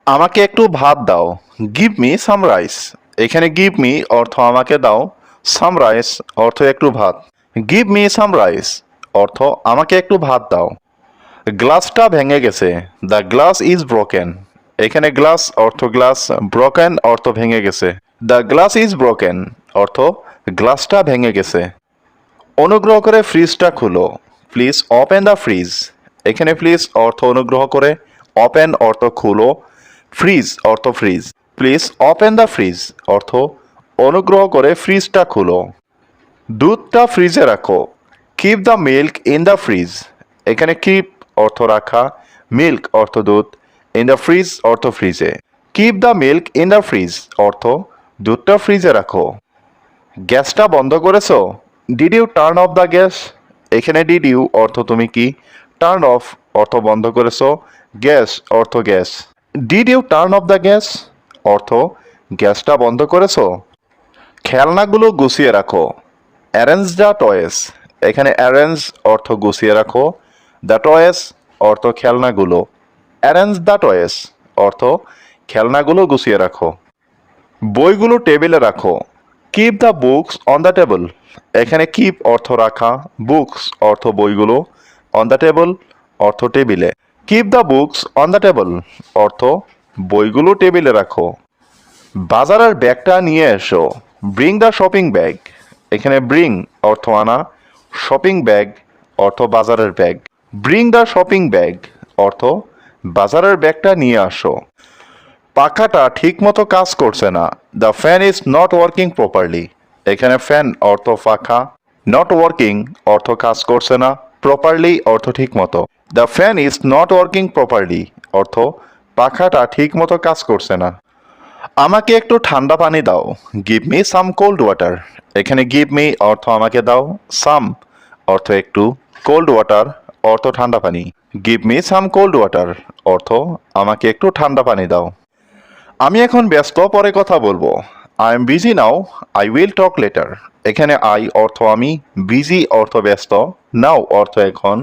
আমাকে একটু ভাত দাও। গিভ মি সাম রাইস। এখানে গিভ মি অর্থ আমাকে দাও, সাম রাইস অর্থ একটু ভাত। গিভ মি সাম রাইস অর্থ আমাকে একটু ভাত দাও। গ্লাসটা ভেঙে গেছে। The glass is broken. এখানে গ্লাস অর্থ গ্লাস, ব্রোকেন অর্থ ভেঙে গেছে। দ্য গ্লাস ইজ ব্রোকেন অর্থ গ্লাসটা ভেঙে গেছে। অনুগ্রহ করে ফ্রিজটা খুলো। Please open the fridge. এখানে প্লিজ অর্থ অনুগ্রহ করে, ওপেন অর্থ খুলো, ফ্রিজ অর্থ fridge. Please open the fridge অর্থ অনুগ্রহ করে ফ্রিজটা খুলো। দুধটা ফ্রিজে রাখো। Keep the milk in the fridge. এখানে কিপ অর্থ রাখা, মিল্ক অর্থ দুধ, ইন দ্য ফ্রিজ অর্থ ফ্রিজে। Keep the milk in the fridge অর্থ দুধটা ফ্রিজে রাখো। গ্যাসটা বন্ধ করেছো? Did you turn off the gas? এখানে ডিড ইউ অর্থ তুমি কি, টার্ন অফ অর্থ বন্ধ করেছো, গ্যাস অর্থ gas. Did you turn off the gas অর্থ গ্যাসটা বন্ধ করেছো। খেলনাগুলো গুছিয়ে রাখো। Arrange the toys. এখানে অ্যারেঞ্জ অর্থ গুছিয়ে রাখো, দ্য টয়েস অর্থ খেলনাগুলো। অ্যারেঞ্জ দ্য টয়েস অর্থ খেলনাগুলো গুছিয়ে রাখো। বইগুলো টেবিলে রাখো। Keep the books on the table. এখানে কিপ অর্থ রাখা, বুকস অর্থ বইগুলো, অন দ্য টেবল অর্থ টেবিলে। Keep the books on the table অর্থ বইগুলো টেবিলে রাখো। বাজারের ব্যাগটা নিয়ে এসো। Bring the shopping bag. এখানে ব্রিং অর্থ আনা, শপিং ব্যাগ অর্থ বাজারের bag. Bring the shopping bag অর্থ বাজারের ব্যাগটা নিয়ে আসো। পাখাটা ঠিকমতো কাজ করছে না। The fan is not working properly. এখানে ফ্যান অর্থ পাখা, নট ওয়ার্কিং অর্থ কাজ করছে না, প্রপারলি অর্থ ঠিকমতো। The fan is not working properly অর্থ পাখাটা ঠিকমতো কাজ করছে না। আমাকে একটু ঠান্ডা পানি দাও। গিভ মি সাম কোল্ড ওয়াটার। এখানে গিভ মি অর্থ আমাকে দাও, সাম অর্থ একটু, কোল্ড ওয়াটার অর্থ ঠান্ডা পানি। গিভ মি সাম কোল্ড ওয়াটার অর্থ আমাকে একটু ঠান্ডা পানি দাও। আমি এখন ব্যস্ত, পরে কথা বলবো। I am busy now, I will talk later. এখানে আই অর্থ আমি, বিজি অর্থ ব্যস্ত, নাও অর্থ এখন,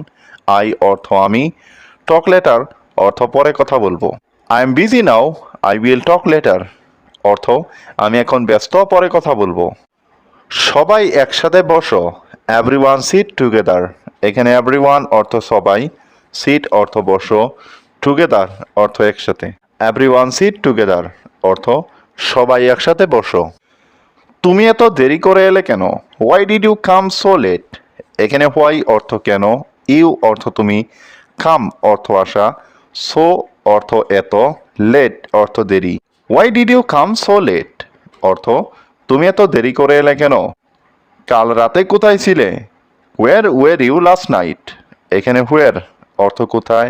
আই অর্থ আমি, টক লেটার অর্থ পরে কথা বলবো। I am busy now, I will talk later অর্থ আমি এখন ব্যস্ত, পরে কথা বলবো। সবাই একসাথে বসো। Everyone sit together. এখানে এভরিওয়ান অর্থ সবাই, সিট অর্থ বসো, টুগেদার অর্থ একসাথে। এভরিওয়ান সিট টুগেদার অর্থ সবাই একসাথে বসো। তুমি এত দেরি করে এলে কেন? Why did you come so late? এখানে হোয়াই অর্থ কেন, ইউ অর্থ তুমি, কাম অর্থ আসা, সো অর্থ এত, লেট অর্থ দেরি। Why did you come so late অর্থ তুমি এত দেরি করে এলে কেন? কাল রাতে কোথায় ছিলে? ওয়ের ওয়ের ইউ লাস্ট নাইট? এখানে হোয়ার অর্থ কোথায়,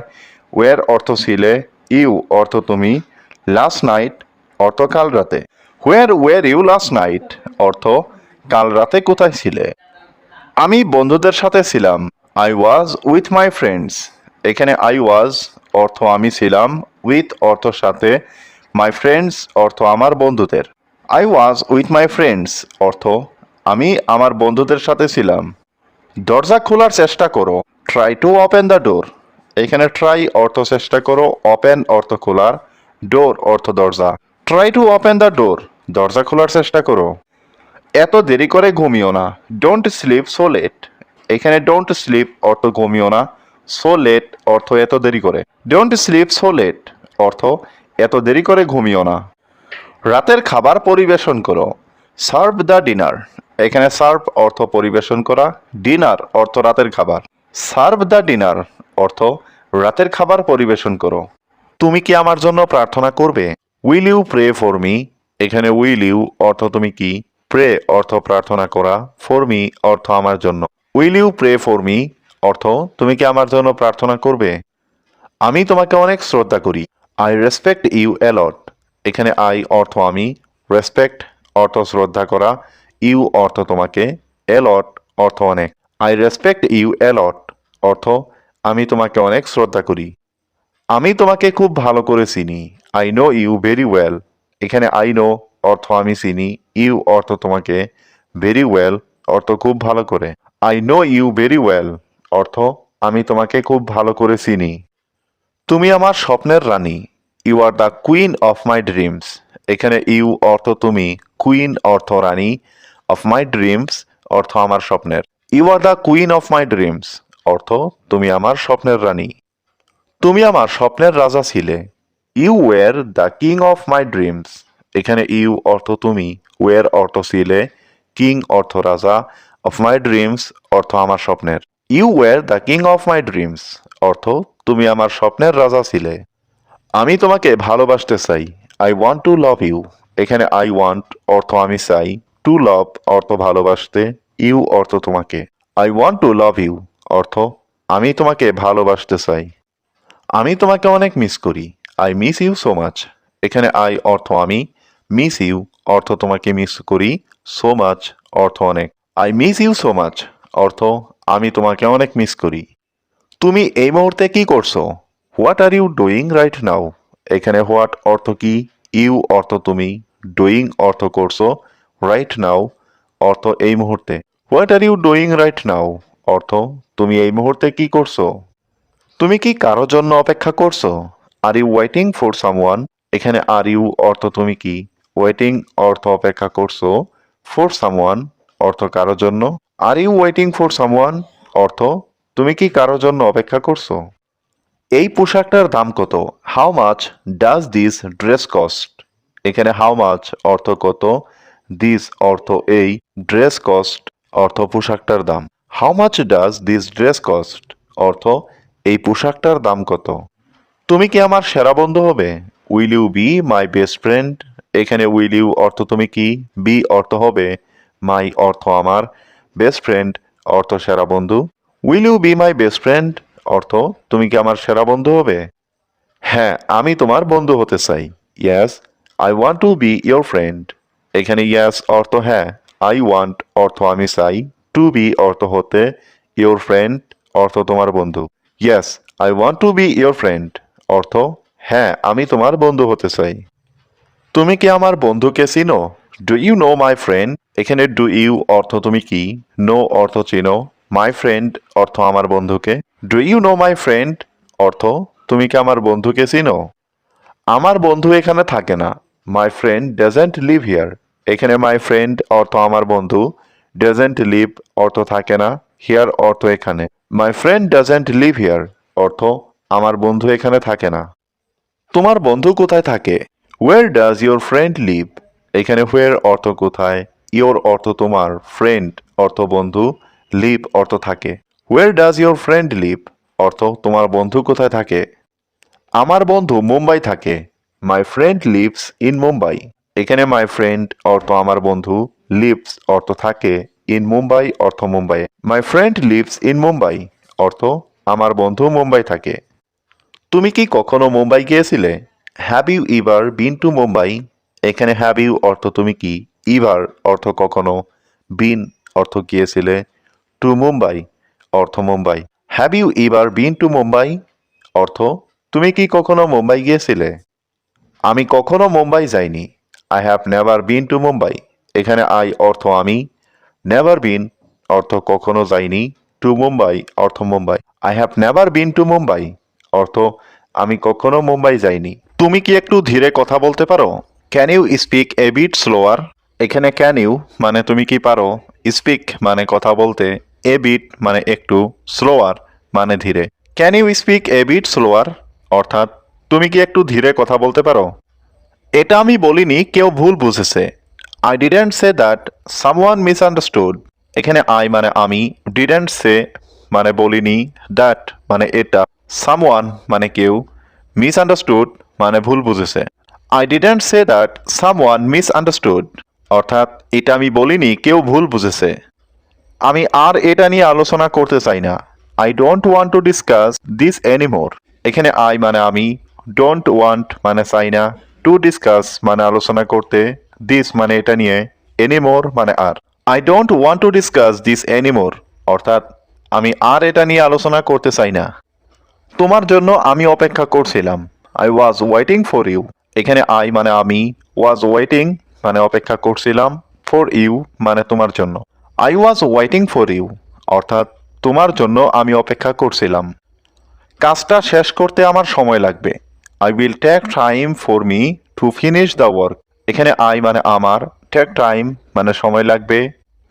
ওয়ের অর্থ ছিলে, ইউ অর্থ তুমি, লাস্ট নাইট অর্থ কাল রাতে। হোয়ার ওয়ের ইউ লাস্ট নাইট অর্থ কাল রাতে কোথায় ছিলে? আমি বন্ধুদের সাথে ছিলাম। I was with my friends. এখানে আই ওয়াজ অর্থ আমি ছিলাম, উইথ অর্থ সাথে, মাই ফ্রেন্ডস অর্থ আমার বন্ধুদের। I was with my friends অর্থ আমি আমার বন্ধুদের সাথে ছিলাম। দরজা খোলার চেষ্টা করো। ট্রাই টু ওপেন দ্য ডোর। এখানে ট্রাই অর্থ চেষ্টা করো, ওপেন অর্থ খোলার, ডোর অর্থ দরজা। Try to open the door দরজা খোলার চেষ্টা করো। এত দেরি করে ঘুমিও না। Don't sleep so late. এখানে ডোন্ট স্লিপ অর্থ ঘুমিও না, সো লেট অর্থ এত দেরি করে। ডোন্ট স্লিপ সো লেট অর্থ এত দেরি করে ঘুমিও না। রাতের খাবার পরিবেশন করো। Serve the dinner. এখানে সার্ভ অর্থ পরিবেশন করা, ডিনার অর্থ রাতের খাবার। সার্ভ দ্য ডিনার অর্থ রাতের খাবার পরিবেশন করো। তুমি কি আমার জন্য প্রার্থনা করবে? Will you pray for me? এখানে উইল ইউ অর্থ তুমি কি, প্রে অর্থ প্রার্থনা করা, ফর মি অর্থ আমার জন্য। Will you pray for me অর্থ তুমি কি আমার জন্য প্রার্থনা করবে? আমি তোমাকে অনেক শ্রদ্ধা করি। I respect you a lot. এখানে আই অর্থ আমি, রেসপেক্ট অর্থ শ্রদ্ধা করা, ইউ অর্থ তোমাকে, অ্যালট অর্থ অনেক। আই রেসপেক্ট ইউ অ্যালট অর্থ আমি তোমাকে অনেক শ্রদ্ধা করি। আমি তোমাকে খুব ভালো করে চিনি। I know you very well. এখানে আই নো অর্থ আমি চিনি, ইউ অর্থ তোমাকে, ভেরি ওয়েল অর্থ খুব ভালো করে। I know you very well অর্থ আমি তোমাকে খুব ভালো করে চিনি। তুমি আমার স্বপ্নের রানী। You are the queen of my dreams. এখানে ইউ অর্থ তুমি, কুইন অর্থ রানী, অফ মাই ড্রিমস অর্থ আমার স্বপ্নের। You are the queen of my dreams অর্থ তুমি আমার স্বপ্নের রানী। তুমি আমার স্বপ্নের রাজা ছিলে। You were the king of my dreams. এখানে ইউ অর্থ তুমি, ওয়ার অর্থ ছিলে, কিং অর্থ রাজা, অফ মাই ড্রিমস অর্থ আমার স্বপ্নের। You were the king of my dreams অর্থ তুমি আমার স্বপ্নের রাজা ছিলে। আমি তোমাকে ভালোবাসতে চাই। I want to love you. এখানে আই ওয়ান্ট অর্থ আমি চাই, টু লাভ অর্থ ভালোবাসতে, ইউ অর্থ তোমাকে। I want to love you অর্থ আমি তোমাকে ভালোবাসতে চাই। আমি তোমাকে অনেক মিস করি। I miss you so much. এখানে আই অর্থ আমি, মিস ইউ অর্থ তোমাকে মিস করি, সো মাচ অর্থ অনেক। I miss you so much অর্থ আমি তোমাকে অনেক মিস করি। তুমি এই মুহূর্তে কি করছো? What are you doing right now. এখানে হোয়াট অর্থ কি, ইউ অর্থ তুমি, ডুইং অর্থ করছো, রাইট নাও অর্থ এই মুহূর্তে। What are you doing right now অর্থ তুমি এই মুহূর্তে কি করছো? তুমি কি কারোর জন্য অপেক্ষা করছো? Are you waiting for someone. এখানে আর ইউ অর্থ তুমি কি, ওয়েটিং অর্থ অপেক্ষা করছো, ফর সামওয়ান অর্থ কারোর জন্য। Are you waiting for someone অর্থ তুমি কি কারোর জন্য অপেক্ষা করছো? এই পোশাকটার দাম কত? How much does this dress cost. এখানে হাউ মাচ অর্থ কত, দিস অর্থ এই, ড্রেস কস্ট অর্থ পোশাকটার দাম। How much does this dress cost অর্থ এই পোশাকটার দাম কত? তুমি কি আমার সেরা বন্ধু হবে? Will you be my best friend. এখানে উইল ইউ অর্থ তুমি কি, বি অর্থ হবে, মাই অর্থ আমার, বেস্ট ফ্রেন্ড অর্থ সেরা বন্ধু। Will you be my best friend অর্থ তুমি কি আমার সেরা বন্ধু হবে? হ্যাঁ, আমি তোমার বন্ধু হতে চাই। Yes, I want to be your friend. এখানে ইয়াস অর্থ হ্যাঁ, আই ওয়ান্ট অর্থ আমি চাই, টু বি অর্থ হতে, ইয়োর ফ্রেন্ড অর্থ তোমার বন্ধু। Yes, I want to be your friend অর্থ হ্যাঁ, আমি তোমার বন্ধু হতে চাই। তুমি কি আমার বন্ধুকে চিনো? Do you know my friend. এখানে ডু ইউ অর্থ তুমি কি, নো অর্থ চিনো, মাই ফ্রেন্ড অর্থ আমার বন্ধুকে। Do you know my friend অর্থ তুমি কি আমার বন্ধুকে চিনো? আমার বন্ধু এখানে থাকে না। My friend doesn't live here. এখানে মাই ফ্রেন্ড অর্থ আমার বন্ধু, ডাজেন্ট লিভ অর্থ থাকে না, হিয়ার অর্থ এখানে। My friend doesn't live here অর্থ আমার বন্ধু এখানে থাকে না। তোমার বন্ধু কোথায় থাকে? ওয়ের ডাজ ইয়োর ফ্রেন্ড লিভ। এখানে হোয়ার অর্থ কোথায়, ইয়োর অর্থ তোমার, ফ্রেন্ড অর্থ বন্ধু, লিভ অর্থ থাকে। ওয়ের ডাজ ইয়োর ফ্রেন্ড লিভ অর্থ তোমার বন্ধু কোথায় থাকে? আমার বন্ধু মুম্বাই থাকে। মাই ফ্রেন্ড লিভস ইন মুম্বাই। এখানে মাই ফ্রেন্ড অর্থ আমার বন্ধু, লিভস অর্থ থাকে, ইন মুম্বাই অর্থ Mumbai. My friend lives in Mumbai অর্থ আমার বন্ধু মুম্বাই থাকে। তুমি কি কখনো মুম্বাই গিয়েছিলে? Have you ever been to Mumbai. এখানে হ্যাভ ইউ অর্থ তুমি কি, ইভার অর্থ কখনো, বিন অর্থ গিয়েছিলে, টু মুম্বাই অর্থ Mumbai. Have you ever been to Mumbai অর্থ তুমি কি কখনো মুম্বাই গিয়েছিলে? আমি কখনো মুম্বাই যাইনি। I have never been to Mumbai. এখানে আই অর্থ আমি, নেভার বিন অর্থ কখনো যাইনি, টু মুম্বাই অর্থ Mumbai. I have never been to Mumbai অর্থ আমি কখনো মুম্বাই যাইনি। তুমি কি একটু ধীরে কথা বলতে পারো? Can you speak a bit slower. এখানে ক্যান ইউ মানে তুমি কি পারো, স্পিক মানে কথা বলতে, এ বিট মানে একটু, স্লোয়ার মানে ধীরে। Can you speak a bit slower অর্থাৎ তুমি কি একটু ধীরে কথা বলতে পারো? এটা আমি বলিনি, কেউ ভুল বুঝেছে। I didn't say that, someone misunderstood. এখানে আই মানে আমি, ডিডেন্ট সে মানে বলিনি, দ্যাট মানে এটা, সামওয়ান মানে কেউ, মিসআন্ডারস্টুড মানে ভুল বুঝেছে। I didn't say that someone misunderstood অর্থাৎ এটা আমি বলিনি, কেউ ভুল বুঝেছে। আমি আর এটা নিয়ে আলোচনা করতে চাই না। I don't want to discuss this anymore. এখানে আই মানে আমি, ডোন্ট ওয়ান্ট মানে চাই না, টু ডিসকাস মানে আলোচনা করতে, দিস মানে এটা নিয়ে, এনিমোর মানে আর। I don't want to discuss this anymore অর্থাৎ আমি আর এটা নিয়ে আলোচনা করতে চাই না। তোমার জন্য আমি অপেক্ষা করছিলাম। I was waiting for you. এখানে আই মানে আমি, ওয়াজ ওয়েটিং মানে অপেক্ষা করছিলাম, ফর ইউ মানে তোমার জন্য। I was waiting for you অর্থাৎ তোমার জন্য আমি অপেক্ষা করছিলাম। কাজটা শেষ করতে আমার সময় লাগবে। I will take time for me to finish the work. এখানে আই মানে আমার, টেক টাইম মানে সময় লাগবে,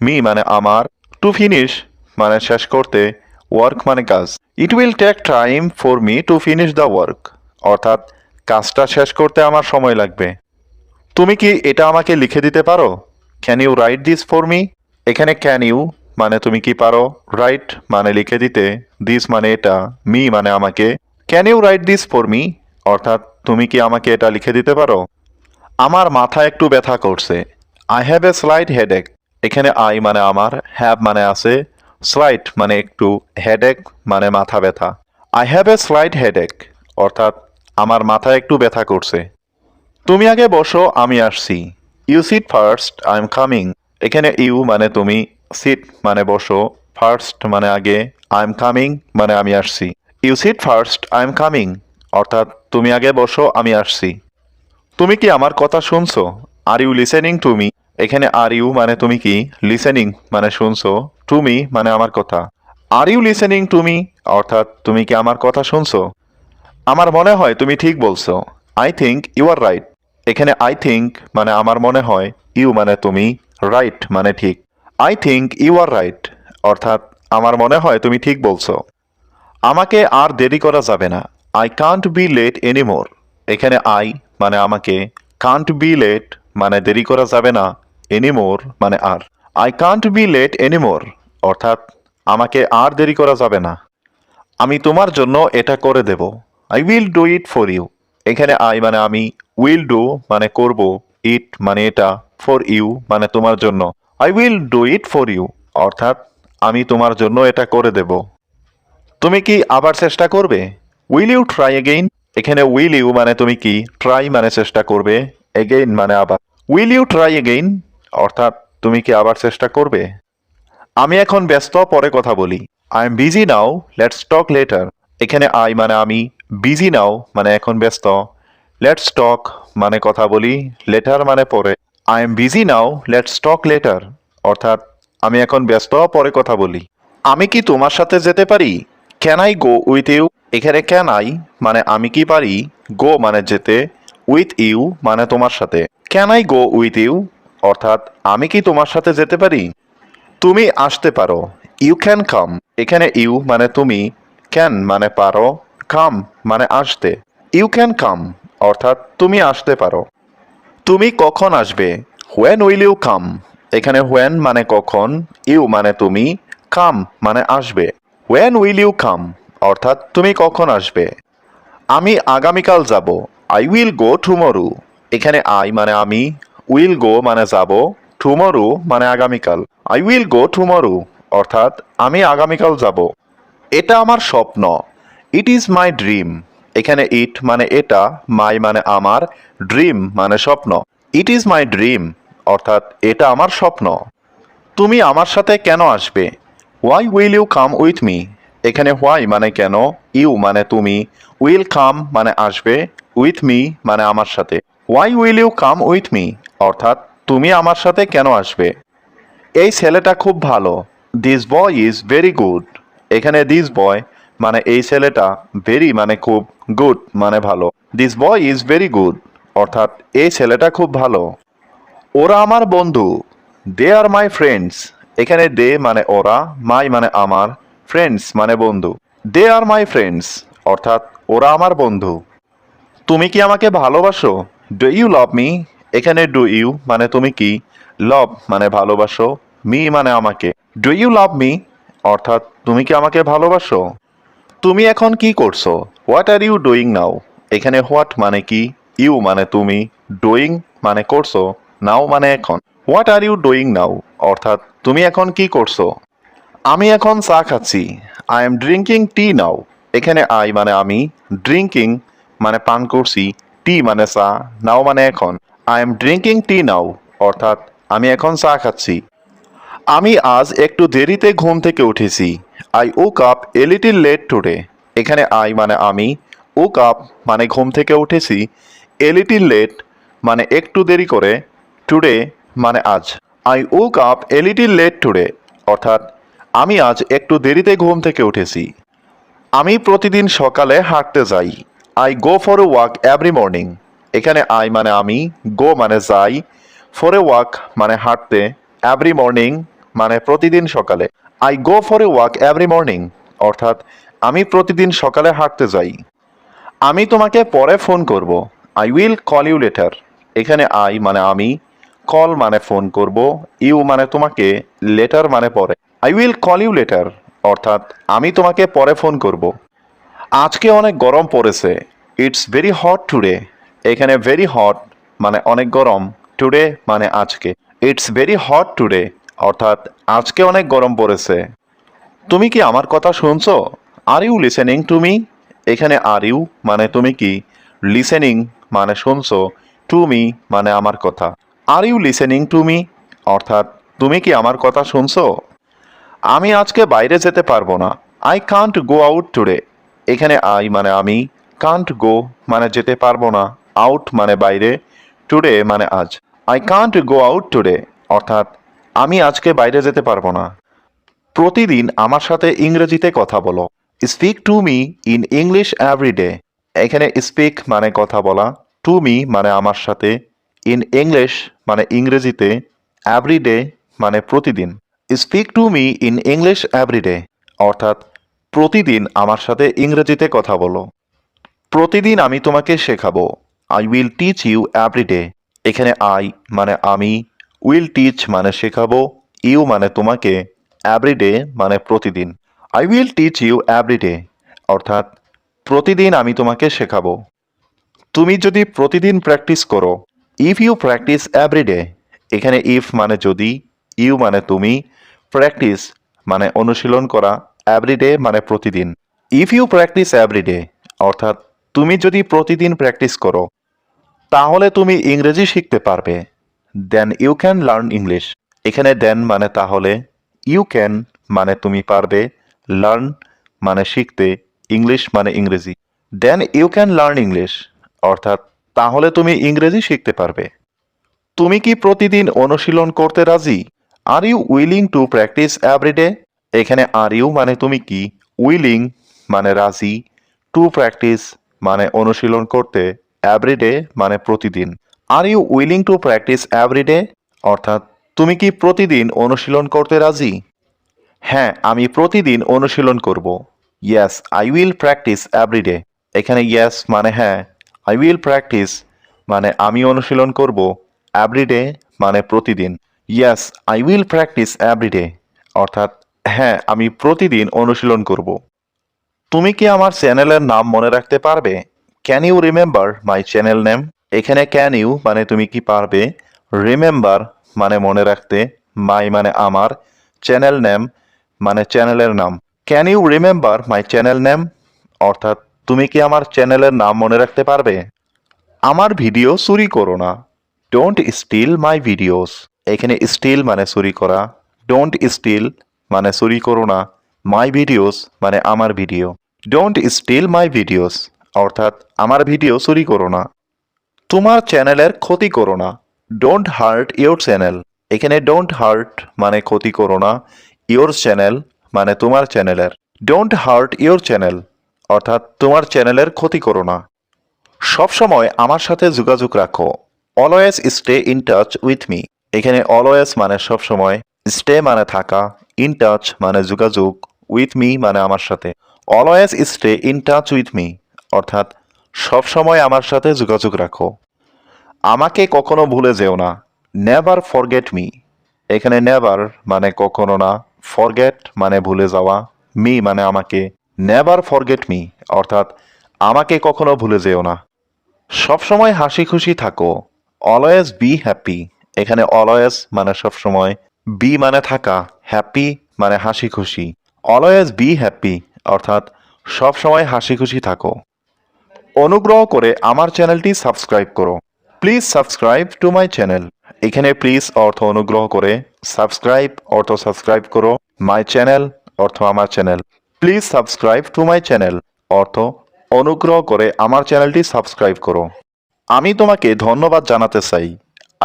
মি মানে আমার, টু ফিনিশ মানে শেষ করতে, ওয়ার্ক মানে কাজ। It will take time for me to finish the work, অর্থাৎ কাজটা শেষ করতে আমার সময় লাগবে। তুমি কি এটা আমাকে লিখে দিতে পারো? Can you write this for me? এখানে ক্যান ইউ মানে তুমি কি পারো, রাইট মানে লিখে দিতে, দিস মানে এটা, মি মানে আমাকে। Can you write this for me অর্থাৎ তুমি কি আমাকে এটা লিখে দিতে পারো? আমার মাথা একটু ব্যথা করছে। I have a slight headache. এখানে আই মানে আমার, হ্যাভ মানে আছে, স্লাইট মানে একটু, হেডেক মানে মাথা ব্যথা। I have a slight headache অর্থাৎ আমার মাথা একটু ব্যথা করছে। তুমি আগে বসো, আমি আসছি। You sit first, I am coming. এখানে ইউ মানে তুমি, সিট মানে বসো, ফার্স্ট মানে আগে, আই এম কামিং মানে আমি আসছি। You sit first, I am coming অর্থাৎ তুমি আগে বসো, আমি আসছি। তুমি কি আমার কথা শুনছো? Are you listening to me? এখানে আর ইউ মানে তুমি কি, লিসেনিং মানে শুনছো, টু মি মানে আমার কথা। Are you listening to me অর্থাৎ তুমি কি আমার কথা শুনছো? আমার মনে হয় তুমি ঠিক বলছো। I think you are right. এখানে আই থিঙ্ক মানে আমার মনে হয়, ইউ মানে তুমি, রাইট মানে ঠিক। I think you are right অর্থাৎ আমার মনে হয় তুমি ঠিক বলছো। আমাকে আর দেরি করা যাবে না। I can't be late anymore. এখানে আই মানে আমাকে, কান্ট বি লেট মানে দেরি করা যাবে না, এনিমোর মানে আর। I can't be late anymore অর্থাৎ আমাকে আর দেরি করা যাবে না। আমি তোমার জন্য এটা করে দেব। I will do it for you. এখানে আই মানে আমি, উইল ডু মানে করব, ইট মানে এটা, ফর ইউ মানে তোমার জন্য। I will do it for you অর্থাৎ আমি তোমার জন্য এটা করে দেব। তুমি কি আবার চেষ্টা করবে? Will you try again? এখানে উইল ইউ মানে তুমি কি, ট্রাই মানে চেষ্টা করবে, এগেইন মানে আবার। উইল ইউ ট্রাই এগেইন অর্থাৎ তুমি কি আবার চেষ্টা করবে? আমি এখন ব্যস্ত, পরে কথা বলি। I am busy now, let's talk later. এখানে আই মানে আমি, বিজি নাও মানে এখন ব্যস্ত, লেটস টক মানে কথা বলি, লেটার মানে পরে। I am busy now, let's talk later অর্থাৎ আমি এখন ব্যস্ত, পরে কথা বলি। আমি কি তোমার সাথে যেতে পারি? Can I go with you? এখানে ক্যান আই মানে আমি কি পারি, গো মানে যেতে, উইথ ইউ মানে তোমার সাথে। Can I go with you অর্থাৎ আমি কি তোমার সাথে যেতে পারি? তুমি আসতে পারো। You can come. এখানে ইউ মানে তুমি, ক্যান মানে পারো, কাম মানে আসতে। ইউ ক্যান কাম অর্থাৎ তুমি আসতে পারো। তুমি কখন আসবে? When will you come? এখানে হোয়েন মানে কখন, ইউ মানে তুমি, কাম মানে আসবে। হোয়েন উইল ইউ কাম অর্থাৎ তুমি কখন আসবে? আমি আগামীকাল যাব। I will go tomorrow. এখানে আই মানে আমি, উইল গো মানে যাব, টুমরো মানে আগামীকাল। আই উইল গো টুমরো অর্থাৎ আমি আগামীকাল যাব। এটা আমার স্বপ্ন। It is my dream. এখানে ইট মানে এটা, মাই মানে আমার, ড্রিম মানে স্বপ্ন। ইট ইজ মাই ড্রিম অর্থাৎ এটা আমার স্বপ্ন। তুমি আমার সাথে কেন আসবে? Why will you come with me? এখানে হোয়াই মানে কেন, ইউ মানে তুমি, উইল কাম মানে আসবে, উইথ মি মানে আমার সাথে। Why will you come with me অর্থাৎ তুমি আমার সাথে কেন আসবে? এই ছেলেটা খুব ভালো। This boy is very good. এখানে দিস বয় মানে এই ছেলেটা, ভেরি মানে খুব, গুড মানে ভালো। This boy is very good অর্থাৎ এই ছেলেটা খুব ভালো। ওরা আমার বন্ধু। দে আর মাই ফ্রেন্ডস। এখানে দে মানে ওরা, মাই মানে আমার, ফ্রেন্ডস মানে বন্ধু। দে আর মাই ফ্রেন্ডস অর্থাৎ ওরা আমার বন্ধু। তুমি কি আমাকে ভালোবাসো? Do you love me? এখানে ডু ইউ মানে তুমি কি, লাভ মানে ভালোবাসো, মি মানে আমাকে। ডু ইউ লাভ মি অর্থাৎ তুমি কি আমাকে ভালোবাসো? তুমি এখন কি করছো? What are you doing now? এখানে হোয়াট মানে কি, ইউ মানে তুমি, ডুইং মানে করছো, নাও মানে এখন। What are you doing now অর্থাৎ তুমি এখন কি করছো? আমি এখন চা খাচ্ছি। I am drinking tea now. এখানে আই মানে আমি, ড্রিঙ্কিং মানে পান করছি, টি মানে চা, নাও মানে এখন। আই এম ড্রিঙ্কিং টি নাও অর্থাৎ আমি এখন চা খাচ্ছি। আমি আজ একটু দেরিতে ঘুম থেকে উঠেছি। I woke up a little late today. এখানে আই মানে আমি, ওক আপ মানে ঘুম থেকে উঠেছি, এ লিটিল লেট মানে একটু দেরি করে, টুডে মানে আজ। I woke up a little late today অর্থাৎ আমি আজ একটু দেরিতে ঘুম থেকে উঠেছি। আমি প্রতিদিন সকালে হাঁটতে যাই। I go for a walk every morning. এখানে আই মানে আমি, গো মানে যাই, ফর এ ওয়াক মানে হাঁটতে, এভরি মর্নিং মানে প্রতিদিন সকালে। I go for a walk every morning অর্থাৎ আমি প্রতিদিন সকালে হাঁটতে যাই। আমি তোমাকে পরে ফোন করব। I will call you later. এখানে আই মানে আমি, কল মানে ফোন করব, ইউ মানে তোমাকে, লেটার মানে পরে। I will call you later অর্থাৎ আমি তোমাকে পরে ফোন করব। আজকে অনেক গরম পড়েছে। It's very hot today. এখানে ভেরি হট মানে অনেক গরম, টুডে মানে আজকে। ইটস ভেরি হট টুডে অর্থাৎ আজকে অনেক গরম পড়েছে। তুমি কি আমার কথা শুনছো? Are you listening to me? এখানে আর ইউ মানে তুমি কি, লিসেনিং মানে শুনছো, টু মি মানে আমার কথা। Are you listening to me অর্থাৎ তুমি কি আমার কথা শুনছো? আমি আজকে বাইরে যেতে পারবো না। I Kant go out today. এখানে আই মানে আমি, কান্ট গো মানে যেতে পারবো না, আউট মানে বাইরে, টুডে মানে আজ। I can't go out today অর্থাৎ আমি আজকে বাইরে যেতে পারবো না। প্রতিদিন আমার সাথে ইংরেজিতে কথা বলো। Speak to me in English every day. এখানে স্পিক মানে কথা বলা, টু মি মানে আমার সাথে, ইন ইংলিশ মানে ইংরেজিতে, এভরিডে মানে প্রতিদিন। Speak to me in English every day অর্থাৎ প্রতিদিন আমার সাথে ইংরেজিতে কথা বলো। প্রতিদিন আমি তোমাকে শেখাবো। I will teach you every day. এখানে আই মানে আমি, উইল টিচ মানে শেখাবো, ইউ মানে তোমাকে, এভরিডে মানে প্রতিদিন। I will teach you every day অর্থাৎ প্রতিদিন আমি তোমাকে শেখাবো। তুমি যদি প্রতিদিন প্র্যাকটিস করো। If you practise every day. এখানে ইফ মানে যদি, ইউ মানে তুমি, প্র্যাকটিস মানে অনুশীলন করা, এভরিডে মানে প্রতিদিন। ইফ ইউ প্র্যাকটিস এভরিডে অর্থাৎ তুমি যদি প্রতিদিন প্র্যাকটিস করো তাহলে তুমি ইংরেজি শিখতে পারবে। Then you can learn English. এখানে দেন মানে তাহলে, ইউ ক্যান মানে তুমি পারবে, লার্ন মানে শিখতে, ইংলিশ মানে ইংরেজি। Then you can learn English অর্থাৎ তাহলে তুমি ইংরেজি শিখতে পারবে। তুমি কি প্রতিদিন অনুশীলন করতে রাজি? Are you willing to practise every day? এখানে আর ইউ মানে তুমি কি, উইলিং মানে রাজি, টু প্র্যাকটিস মানে অনুশীলন করতে, এভরিডে মানে প্রতিদিন। Are you willing to practise every day অর্থাৎ তুমি কি প্রতিদিন অনুশীলন করতে রাজি? হ্যাঁ, আমি প্রতিদিন অনুশীলন করব। Yes I will practise every day. এখানে ইয়েস মানে হ্যাঁ, আই উইল প্র্যাকটিস মানে আমি অনুশীলন করব, এভরিডে মানে প্রতিদিন। Yes I will practise every day অর্থাৎ হ্যাঁ, আমি প্রতিদিন অনুশীলন করব। তুমি কি আমার চ্যানেলের নাম মনে রাখতে পারবে? Can you remember my channel name? এখানে ক্যান ইউ মানে তুমি কি পারবে, রিমেম্বার মানে মনে রাখতে, মাই মানে আমার, চ্যানেল নেম মানে চ্যানেলের নাম। Can you remember my channel name অর্থাৎ তুমি কি আমার চ্যানেলের নাম মনে রাখতে পারবে? আমার ভিডিও চুরি করো না। Don't steal my videos. এখানে স্টিল মানে চুরি করা, ডোন্ট স্টিল মানে চুরি করো না, মাই ভিডিওস মানে আমার video. Don't steal my videos অর্থাৎ আমার ভিডিও চুরি করো না। তোমার চ্যানেলের ক্ষতি করো না। Don't heart your channel. এখানে ডোন্ট হার্ট মানে ক্ষতি করো না, ইয়োর চ্যানেল মানে তোমার চ্যানেলের। ডোন্ট হার্ট ইয়োর চ্যানেল অর্থাৎ তোমার চ্যানেলের ক্ষতি করো না। সবসময় আমার সাথে যোগাযোগ রাখো। Always stay in touch with me. এখানে অলওয়েজ মানে সবসময়, স্টে মানে থাকা, ইন টাচ মানে যোগাযোগ, উইথ মি মানে আমার সাথে। Always stay in touch with me অর্থাৎ সবসময় আমার সাথে যোগাযোগ রাখো। আমাকে কখনো ভুলে যেও না। Never forget me. এখানে নেভার মানে কখনো না, ফরগেট মানে ভুলে যাওয়া, মি মানে আমাকে, নেভার ফরগেট মি অর্থাৎ আমাকে কখনো ভুলে যেও না। সবসময় হাসি খুশি থাকো। Always be happy. এখানে অলওয়েজ মানে সবসময়, বি মানে থাকা, হ্যাপি মানে হাসি খুশি। অলওয়েজ বি হ্যাপি অর্থাৎ সবসময় হাসি খুশি থাকো। অনুগ্রহ করে আমার চ্যানেলটি সাবস্ক্রাইব করো। Please subscribe to my channel. এখানে প্লিজ অর্থ অনুগ্রহ করে, সাবস্ক্রাইব অর্থ সাবস্ক্রাইব করো, মাই চ্যানেল অর্থ আমার channel. Please subscribe to my channel অর্থ অনুগ্রহ করে আমার চ্যানেলটি সাবস্ক্রাইব করো। আমি তোমাকে ধন্যবাদ জানাতে চাই।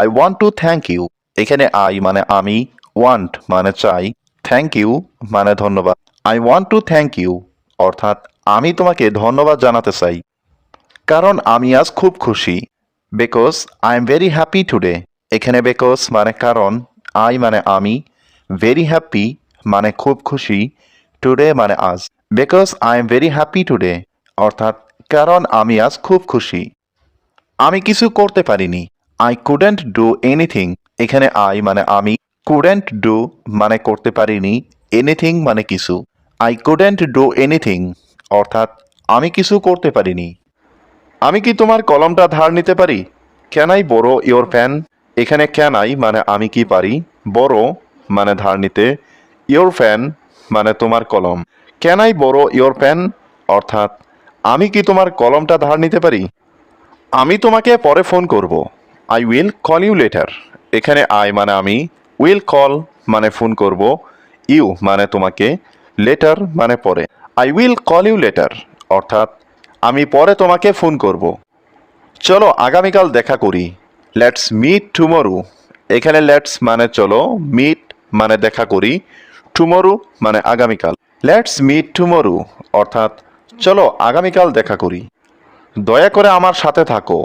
I want to thank you. এখানে আই মানে আমি, ওয়ান্ট মানে চাই, থ্যাংক ইউ মানে ধন্যবাদ। I want to thank you অর্থাৎ আমি তোমাকে ধন্যবাদ জানাতে চাই। কারণ আমি আজ খুব খুশি। Because I am very happy today. এখানে বিকজ মানে কারণ, আই মানে আমি, ভেরি হ্যাপি মানে খুব খুশি, টুডে মানে আজ। Because I am very happy today অর্থাৎ কারণ আমি আজ খুব খুশি। আমি কিছু করতে পারিনি। I couldn't do anything. এখানে আই মানে আমি, কুডেন্ট ডু মানে করতে পারিনি, এনিথিং মানে কিছু। আই কুডেন্ট ডু এনিথিং অর্থাৎ আমি কিছু করতে পারিনি। আমি কি তোমার কলমটা ধার নিতে পারি? Can I borrow your pen? এখানে ক্যান আই মানে আমি কি পারি, বোরো মানে ধার নিতে, ইয়োর পেন মানে তোমার কলম। Can I borrow your pen অর্থাৎ আমি কি তোমার কলমটা ধার নিতে পারি? আমি তোমাকে পরে ফোন করব। I will call you later. এখানে আই মানে আমি, উইল কল মানে ফোন করব, ইউ মানে তোমাকে, লেটার মানে পরে। I will call you later অর্থাৎ আমি পরে তোমাকে ফোন করব। চলো আগামীকাল দেখা করি। Let's meet tomorrow. এখানে লেটস মানে চলো, মিট মানে দেখা করি, টুমরো মানে আগামীকাল। লেটস মিট টুমরো অর্থাৎ চলো আগামীকাল দেখা করি। দয়া করে আমার সাথে থাকো।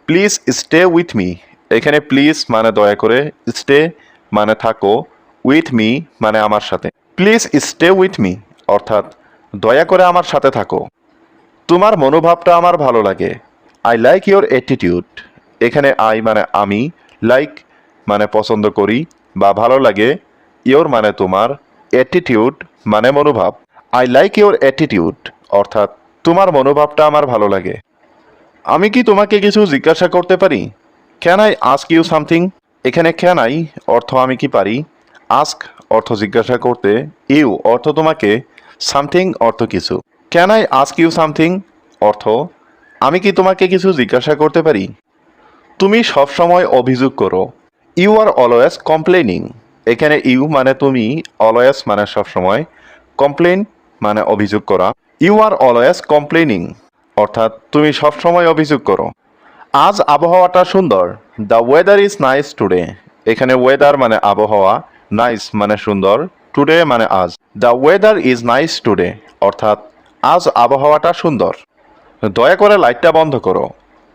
Please stay with me. এখানে প্লিজ মানে দয়া করে, স্টে মানে থাকো, উইথ মি মানে আমার সাথে। প্লিজ স্টে উইথ মি অর্থাৎ দয়া করে আমার সাথে থাকো। তোমার মনোভাবটা আমার ভালো লাগে। I like your attitude. এখানে আই মানে আমি, লাইক মানে পছন্দ করি বা ভালো লাগে, ইয়োর মানে তোমার, অ্যাটিটিউড মানে মনোভাব। আই লাইক ইয়োর অ্যাটিটিউড অর্থাৎ তোমার মনোভাবটা আমার ভালো লাগে। আমি কি তোমাকে কিছু জিজ্ঞাসা করতে পারি? Can I ask you something? এখানে ক্যান আই অর্থ আমি কি পারি, আস্ক অর্থ জিজ্ঞাসা করতে, ইউ অর্থ তোমাকে, সামথিং অর্থ কিছু। Can I ask you something অর্থ আমি কি তোমাকে কিছু জিজ্ঞাসা করতে পারি? তুমি সবসময় অভিযোগ করো। You are always complaining. এখানে ইউ মানে তুমি, অলওয়েজ মানে সবসময়, কমপ্লেন মানে অভিযোগ করা। ইউ আর অলওয়েজ কমপ্লেনিং অর্থাৎ তুমি সবসময় অভিযোগ করো। আজ আবহাওয়াটা সুন্দর। The weather is nice today. এখানে ওয়েদার মানে আবহাওয়া, নাইস মানে সুন্দর, টুডে মানে আজ। The weather is nice today অর্থাৎ আজ আবহাওয়াটা সুন্দর। দয়া করে লাইটটা বন্ধ করো।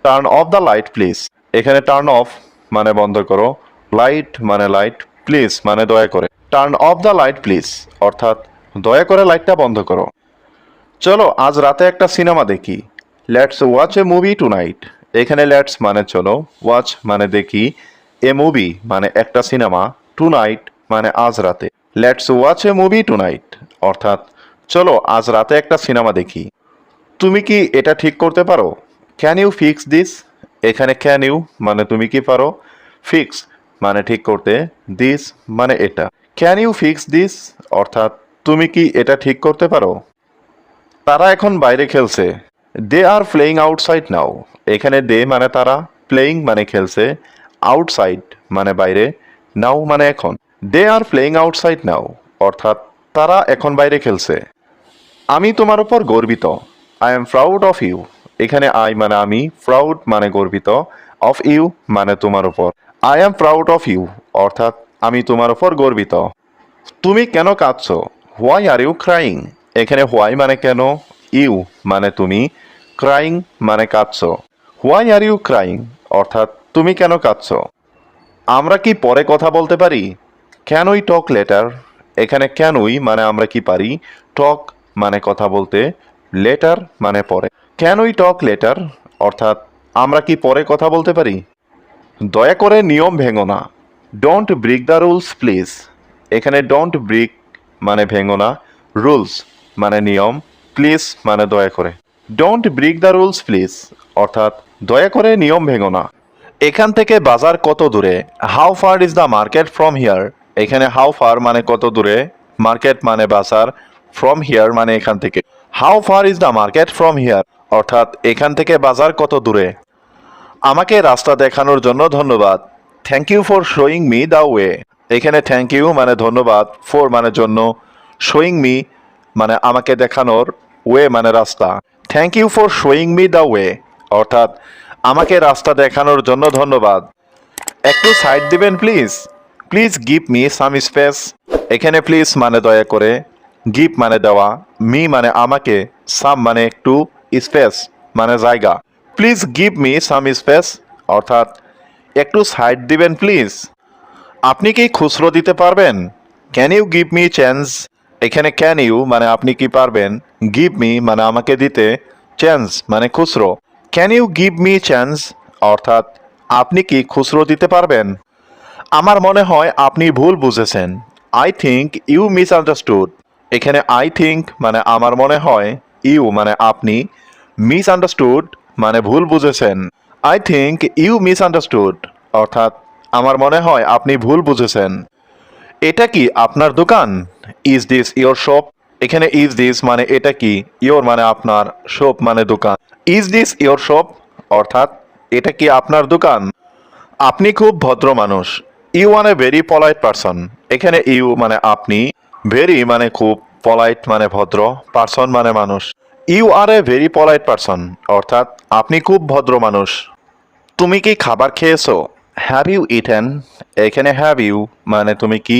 Turn off the light please. এখানে টার্ন অফ মানে বন্ধ করো, লাইট মানে লাইট, প্লিজ মানে দয়া করে। Turn off the light please অর্থাৎ দয়া করে লাইটটা বন্ধ করো। চলো আজ রাতে একটা সিনেমা দেখি। Let's watch a movie tonight. এখানে লেটস মানে চলো, ওয়াচ মানে দেখি, এ মুভি মানে একটা সিনেমা, টু নাইট মানে আজ রাতে। Let's watch a movie tonight অর্থাৎ চলো আজ রাতে একটা সিনেমা দেখি। তুমি কি এটা ঠিক করতে পারো? Can you fix this? এখানে ক্যান ইউ মানে তুমি কি পারো, ফিক্স মানে ঠিক করতে, দিস মানে এটা। ক্যান ইউ ফিক্স দিস অর্থাৎ তুমি কি এটা ঠিক করতে পারো? তারা এখন বাইরে খেলছে। দে আর প্লেয়িং আউটসাইড নাও। এখানে দে মানে তারা, প্লেয়িং মানে খেলছে, আউটসাইড মানে বাইরে, নাও মানে এখন। দে আর প্লেয়িং আউটসাইড নাও অর্থাৎ তারা এখন বাইরে খেলছে। আমি তোমার উপর গর্বিত। I am proud of you. এখানে আই মানে আমি, প্রাউড মানে গর্বিত, অফ ইউ মানে তোমার উপর। I am proud of you অর্থাৎ আমি তোমার উপর গর্বিত। তুমি কেন কাঁদছো? Why are you crying? এখানে হোয়াই মানে কেন, ইউ মানে তুমি, ক্রাইং মানে কাঁদছো। হোয়াই আর ইউ ক্রাইং অর্থাৎ তুমি কেন কাঁদছো? আমরা কি পরে কথা বলতে পারি? Can we talk later? এখানে ক্যান উই মানে আমরা কি পারি, টক মানে কথা বলতে, লেটার মানে পরে। ক্যান উই টক লেটার অর্থাৎ আমরা কি পরে কথা বলতে পারি? দয়া করে নিয়ম ভেঙো না। Don't break the rules please. এখানে ডোন্ট ব্রেক মানে ভেঙো না, রুলস মানে নিয়ম, প্লিজ মানে দয়া করে। Don't break the rules please অর্থাৎ দয়া করে নিয়ম ভেঙো না। এখান থেকে বাজার কত দূরে? How far is the market from here? এখানে হাউ ফার মানে কত দূরে, মার্কেট মানে বাজার, ফ্রম হিয়ার মানে এখান থেকে। How far is the market from here অর্থাৎ এখান থেকে বাজার কত দূরে। আমাকে রাস্তা দেখানোর জন্য ধন্যবাদ। Thank you for showing me the way. এখানে থ্যাংক ইউ মানে ধন্যবাদ, ফর মানে জন্য, শোয়িং মি মানে আমাকে দেখানোর, ওয়ে মানে রাস্তা। Thank you for showing me the way অর্থাৎ আমাকে রাস্তা দেখানোর জন্য ধন্যবাদ। একটু সাইড দিবেন please. Please give me some space. এখানে প্লিজ মানে দয়া করে, গিভ মানে দেওয়া, মি মানে আমাকে, সাম মানে একটু, স্পেস মানে জায়গা। Please give me some space অর্থাৎ একটু সাইড দিবেন প্লিজ। আপনি কি খুচরো দিতে পারবেন? Can you give me change? এখানে ক্যান ইউ মানে আপনি কি পারবেন, গিভ মি মানে আমাকে দিতে, চেঞ্জ মানে খুচরো। Can you give me change অর্থাৎ আপনি কি খুচরো দিতে পারবেন? আমার মনে হয় আপনি ভুল বুঝেছেন। I think you misunderstood. এখানে আই থিঙ্ক মানে আমার মনে হয়, ইউ মানে আপনি, মিসআন্ডারস্টুড মানে ভুল বুঝেছেন। আই থিঙ্ক ইউ মিসআন্ডারস্টুড অর্থাৎ আমার মনে হয় আপনি ভুল বুঝেছেন। এটা কি আপনার দোকান? Is this your shop? এখানে ইজ দিস মানে এটা কি, ইয়োর মানে আপনার, শপ মানে দোকান। ইজ দিস ইয়োর শপ অর্থাৎ এটা কি আপনার দোকান? আপনি খুব ভদ্র মানুষ। You are a very polite person. এখানে ইউ মানে আপনি, ভেরি মানে খুব, পলাইট মানে ভদ্র, পারসন মানে মানুষ। You are a very polite person অর্থাৎ আপনি খুব ভদ্র মানুষ। তুমি কি খাবার খেয়েছো? Have you eaten? এখানে হ্যাভ ইউ মানে তুমি কি,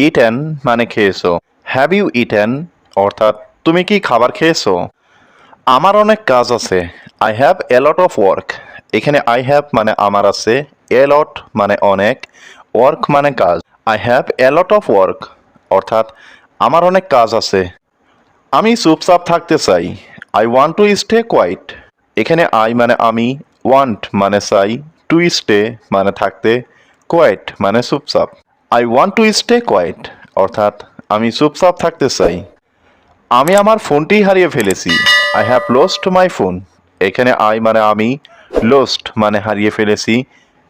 ইটেন মানে খেয়েছো। হ্যাভ ইউ ইটেন অর্থাৎ তুমি কি খাবার খেয়েছো? আমার অনেক কাজ আছে। I have a lot of work. এখানে আই হ্যাভ মানে আমার আছে, এ লট মানে অনেক, ওয়ার্ক মানে কাজ। I have a lot of work অর্থাৎ আমার অনেক কাজ আছে। আমি চুপচাপ থাকতে চাই। I want to stay quiet. এখানে আই মানে আমি, ওয়ান্ট মানে চাই, টু স্টে মানে থাকতে, কোয়াইট মানে চুপচাপ। I want to stay quiet অর্থাৎ আমি চুপচাপ থাকতে চাই। আমি আমার ফোনটি হারিয়ে ফেলেছি। I have lost my phone. এখানে আই মানে আমি, লস্ট মানে হারিয়ে ফেলেছি,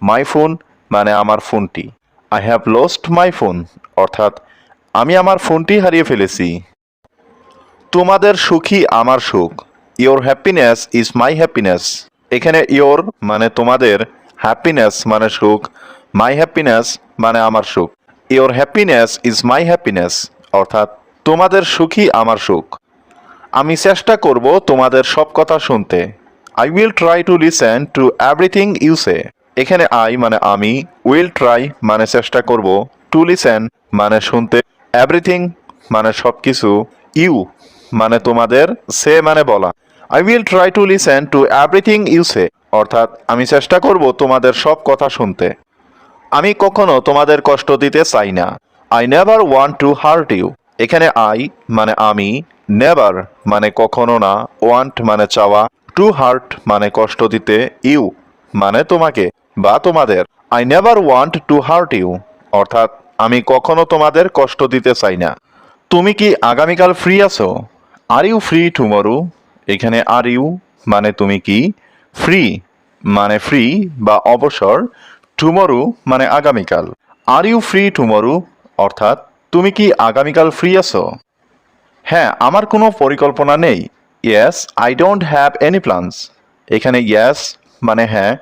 মাই ফোন মানে আমার ফোনটি। I have lost my phone অর্থাৎ আমি আমার ফোনটি হারিয়ে ফেলেছি। তোমাদের সুখী আমার সুখ। Your happiness is my happiness. এখানে ইয়োর মানে তোমাদের, হ্যাপিনেস মানে সুখ, মাই হ্যাপিনেস মানে আমার সুখ। Your happiness is my happiness অর্থাৎ তোমাদের সুখী আমার সুখ। আমি চেষ্টা করব তোমাদের সব কথা শুনতে। I will try to listen to everything you say. এখানে আই মানে আমি, উইল ট্রাই মানে চেষ্টা করব, টু লিসেন মানে শুনতে, এভরিথিং মানে সব কিছু, ইউ মানে তোমাদের, সে মানে বলা। I will try to listen to everything you say অর্থাৎ আমি চেষ্টা করব তোমাদের সব কথা শুনতে। আমি কখনো তোমাদের কষ্ট দিতে চাই না। I never want to hurt you. এখানে আই মানে আমি, নেভার মানে কখনো না, ওয়ান্ট মানে চাওয়া, টু হার্ট মানে কষ্ট দিতে, ইউ মানে তোমাকে বা তোমাদের। I never want to hurt you অর্থাৎ আমি কখনো তোমাদের কষ্ট দিতে চাই না। তুমি কি আগামীকাল ফ্রি আছো? Are you free tomorrow? এখানে আর ইউ মানে তুমি কি, ফ্রি মানে ফ্রি বা অবসর, টুমরো মানে আগামীকাল। আর ইউ ফ্রি টুমরো অর্থাৎ তুমি কি আগামীকাল ফ্রি আছো? হ্যাঁ, আমার কোনো পরিকল্পনা নেই। Yes I don't have any plans. এখানে ইয়েস মানে হ্যাঁ,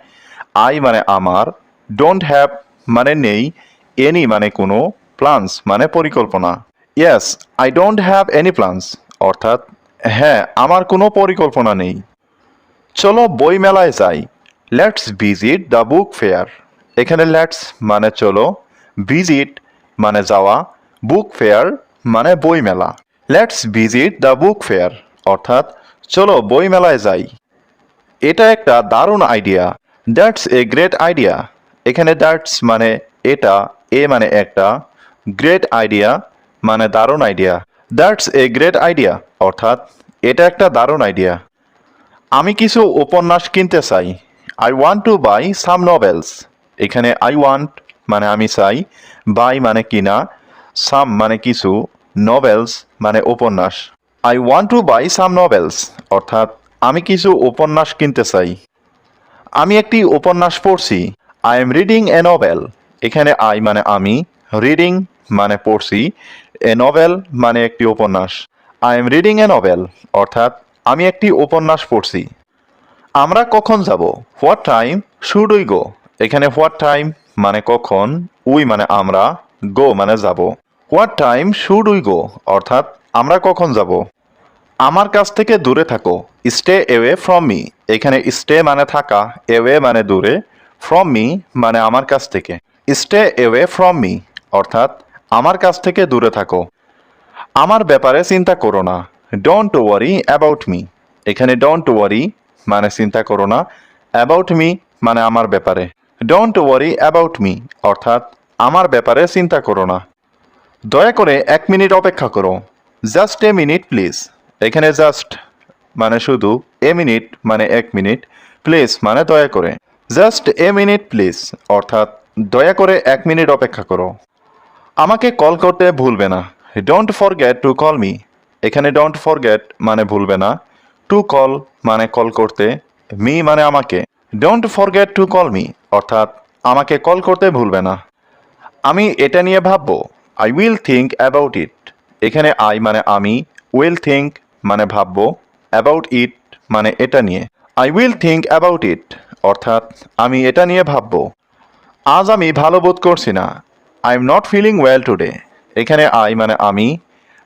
আই মানে আমার, ডোন্ট হ্যাভ মানে নেই, এনি মানে কোনো, প্ল্যানস মানে পরিকল্পনা। Yes I don't have any plans অর্থাৎ হ্যাঁ আমার কোনো পরিকল্পনা নেই। চলো বই মেলায় যাই। Let's visit the book fair. এখানে লেটস মানে চলো, ভিজিট মানে যাওয়া, বুক ফেয়ার মানে বই মেলা। Let's visit the book fair অর্থাৎ চলো বই মেলায় যাই। এটা একটা দারুণ idea. That's a great idea. এখানে দ্যাটস মানে এটা, এ মানে একটা, গ্রেট আইডিয়া মানে দারুণ idea. That's a great idea অর্থাৎ এটা একটা দারুণ আইডিয়া। আমি কিছু উপন্যাস কিনতে চাই। I want to buy some novels. এখানে আই ওয়ান্ট মানে আমি চাই, বাই মানে কিনা, সাম মানে কিছু, নভেলস মানে উপন্যাস। I want to buy some novels অর্থাৎ আমি কিছু উপন্যাস কিনতে চাই। আমি একটি উপন্যাস পড়ছি। I am reading a novel. এখানে আই মানে আমি, রিডিং মানে পড়ছি, এ নভেল মানে একটি উপন্যাস। I am reading a novel অর্থাৎ আমি একটি উপন্যাস পড়ছি। আমরা কখন যাব? What time should we go? এখানে হোয়াট টাইম মানে কখন, উই মানে আমরা, গো মানে যাব। What time should we go অর্থাৎ আমরা কখন যাব। আমার কাছ থেকে দূরে থাকো। Stay away from me. এখানে স্টে মানে থাকা, এওয়ে মানে দূরে, ফ্রম মি মানে আমার কাছ থেকে। স্টে এওয়ে ফ্রম মি অর্থাৎ আমার কাছ থেকে দূরে থাকো। আমার ব্যাপারে চিন্তা করো না। Don't worry about me. এখানে ডোন্ট ওয়ারি মানে চিন্তা করো না, অ্যাবাউট মি মানে আমার ব্যাপারে। ডোন্ট ওয়ারি অ্যাবাউট মি অর্থাৎ আমার ব্যাপারে চিন্তা করো না। দয়া করে 1 মিনিট অপেক্ষা করো। Just a minute please. এখানে জাস্ট মানে শুধু, এ মিনিট মানে 1 মিনিট, প্লিজ মানে দয়া করে। জাস্ট এ মিনিট প্লিজ অর্থাৎ দয়া করে 1 মিনিট অপেক্ষা করো। আমাকে কল করতে ভুলবে না। Don't forget to call me. এখানে ডোন্ট ফরগেট মানে ভুলবে না, টু কল মানে কল করতে, মি মানে আমাকে। Don't forget to call me অর্থাৎ আমাকে কল করতে ভুলবে না। আমি এটা নিয়ে ভাববো। I will think about it. এখানে আই মানে আমি, উইল থিঙ্ক মানে ভাববো, অ্যাবাউট ইট মানে এটা নিয়ে। I will think about it অর্থাৎ আমি এটা নিয়ে ভাববো। আজ আমি ভালো বোধ করছি না। I am not feeling well today. এখানে আই মানে আমি,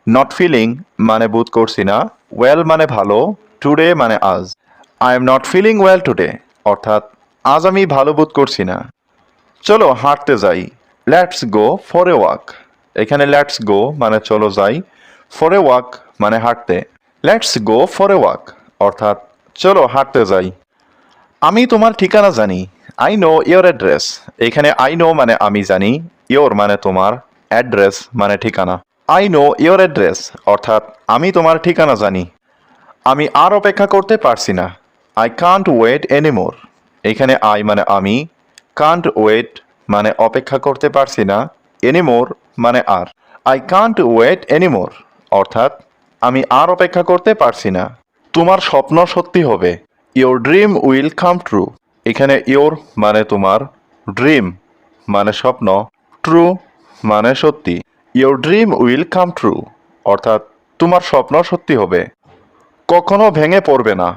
নট ফিলিং মানে বোধ করছি না, ওয়েল মানে ভালো, টুডে মানে আজ। I am not feeling well today অর্থাৎ আজ আমি ভালো বোধ করছি না। চলো হাঁটতে যাই। Let's go for a walk. এখানে লেটস গো মানে চলো যাই, ফর এ ওয়াক মানে হাঁটতে। Let's go for a walk অর্থাৎ চলো হাঁটতে যাই। আমি তোমার ঠিকানা জানি। I know your address. এখানে আই নো মানে আমি জানি, ইয়োর মানে তোমার, অ্যাড্রেস মানে ঠিকানা। আই নো ইয়োর অ্যাড্রেস অর্থাৎ আমি তোমার ঠিকানা জানি। আমি আর অপেক্ষা করতে পারছি না। I can't wait anymore. এখানে আই মানে আমি, কান্ট ওয়েট মানে অপেক্ষা করতে পারছি না, এনিমোর মানে আর। আই কান্ট ওয়েট এনিমোর অর্থাৎ আমি আর অপেক্ষা করতে পারছি না। তোমার স্বপ্ন সত্যি হবে। Your dream will come true. এখানে ইয়োর মানে তোমার, ড্রিম মানে স্বপ্ন, ট্রু মানে সত্যি। Your dream will come true অর্থাৎ তোমার স্বপ্ন সত্যি হবে। কখনো ভেঙে পড়বে না।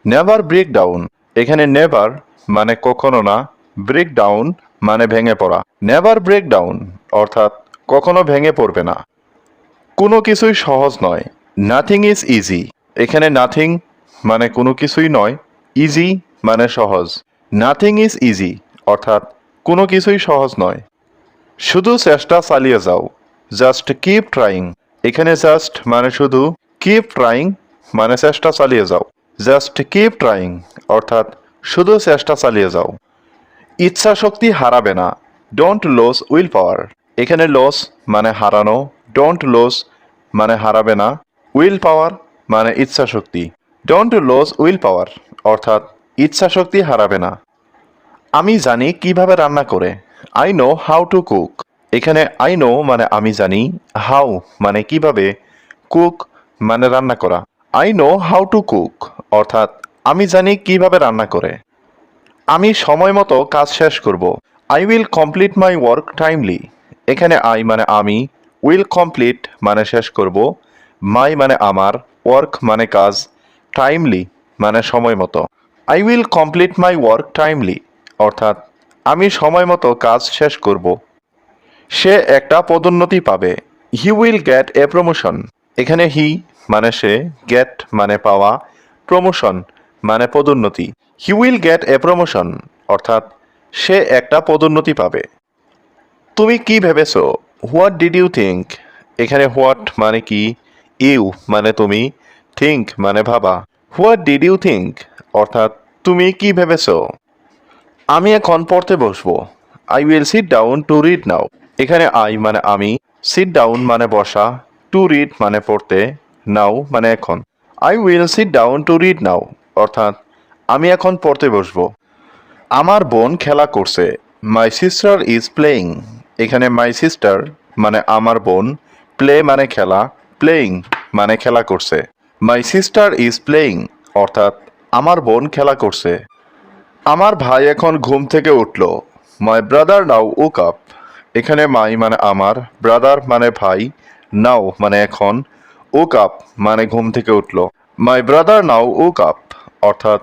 Never break down. এখানে নেভার মানে কখনো না, ব্রেক ডাউন মানে ভেঙে পড়া। নেভার ব্রেক ডাউন অর্থাৎ কখনো ভেঙে পড়বে না। কোনো কিছুই সহজ নয়। Nothing is easy. এখানে নাথিং মানে কোনো কিছুই নয়, ইজি মানে সহজ। নাথিং ইজ ইজি অর্থাৎ কোনো কিছুই সহজ নয়। শুধু চেষ্টা চালিয়ে যাও। Just keep trying. এখানে জাস্ট মানে শুধু, কিপ ট্রাইং মানে চেষ্টা চালিয়ে যাও। জাস্ট কিপ ট্রাইং অর্থাৎ শুধু চেষ্টা চালিয়ে যাও। ইচ্ছা শক্তি হারাবে না। Don't lose will power. এখানে লস মানে হারানো, ডোন্ট লস মানে হারাবে না, উইল পাওয়ার মানে ইচ্ছা শক্তি। ডোন্ট লস উইল পাওয়ার অর্থাৎ ইচ্ছা শক্তি হারাবে না। আমি জানি কিভাবে রান্না করে। I know how to cook. এখানে আই নো মানে আমি জানি, হাউ মানে কিভাবে, কুক মানে রান্না করা। I know how to cook অর্থাৎ আমি জানি কিভাবে রান্না করে। আমি সময় মতো কাজ শেষ করব। I will complete my work timely. এখানে আই মানে আমি, উইল কমপ্লিট মানে শেষ করব, মাই মানে আমার, ওয়ার্ক মানে কাজ, টাইমলি মানে সময় মতো। I will complete my work timely অর্থাৎ আমি সময় মতো কাজ শেষ করব। সে একটা পদোন্নতি পাবে। হি উইল গেট এ প্রমোশন। এখানে হি মানে সে, গেট মানে পাওয়া, প্রমোশন মানে পদোন্নতি। He will get a promotion অর্থাৎ সে একটা পদোন্নতি পাবে। তুমি কি ভেবেছো? What did you think. এখানে হোয়াট মানে কি, ইউ মানে তুমি, থিঙ্ক মানে ভাবা। হোয়াট ডিড ইউ থিঙ্ক অর্থাৎ তুমি কি ভেবেছো। আমি এখন পড়তে বসবো। I will sit down to read নাও। এখানে আই মানে আমি, সিট ডাউন মানে বসা, টু রিড মানে পড়তে, নাও মানে এখন। I will sit down to read নাও অর্থাৎ আমি এখন পড়তে বসবো। আমার বোন খেলা করছে। My sister is playing. এখানে মাই সিস্টার মানে আমার বোন, প্লে মানে খেলা, প্লেয়িং মানে খেলা করছে। মাই সিস্টার ইজ প্লেয়িং অর্থাৎ আমার বোন খেলা করছে। আমার ভাই এখন ঘুম থেকে উঠল। My brother now woke up. এখানে মাই মানে আমার, ব্রাদার মানে ভাই, নাও মানে এখন, ওক আপ মানে ঘুম থেকে উঠল। My brother now woke up অর্থাৎ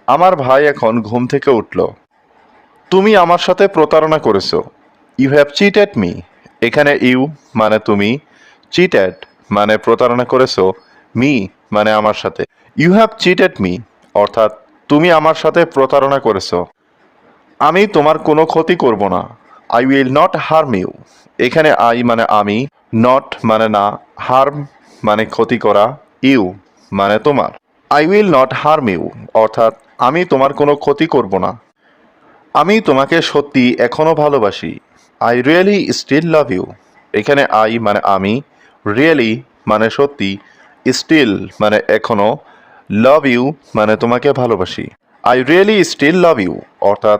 আমার ভাই এখন ঘুম থেকে উঠল। তুমি আমার সাথে প্রতারণা করেছো। You have cheated me. এখানে ইউ মানে তুমি, চিটেড মানে প্রতারণা করেছো, মি মানে আমার সাথে। ইউ হ্যাভ চিটেড মি অর্থাৎ তুমি আমার সাথে প্রতারণা করেছো। আমি তোমার কোনো ক্ষতি করব না। I will not harm you. এখানে আই মানে আমি, নট মানে না, হার্ম মানে ক্ষতি করা, ইউ মানে তোমার। I will not harm you, অর্থাৎ আমি তোমার কোনো ক্ষতি করব না। আমি তোমাকে সত্যি এখনো ভালোবাসি। I really still love you. এখানে আই মানে আমি, রিয়েলি মানে সত্যি, স্টিল মানে এখনো, লাভ ইউ মানে তোমাকে ভালোবাসি। I really still love you, অর্থাৎ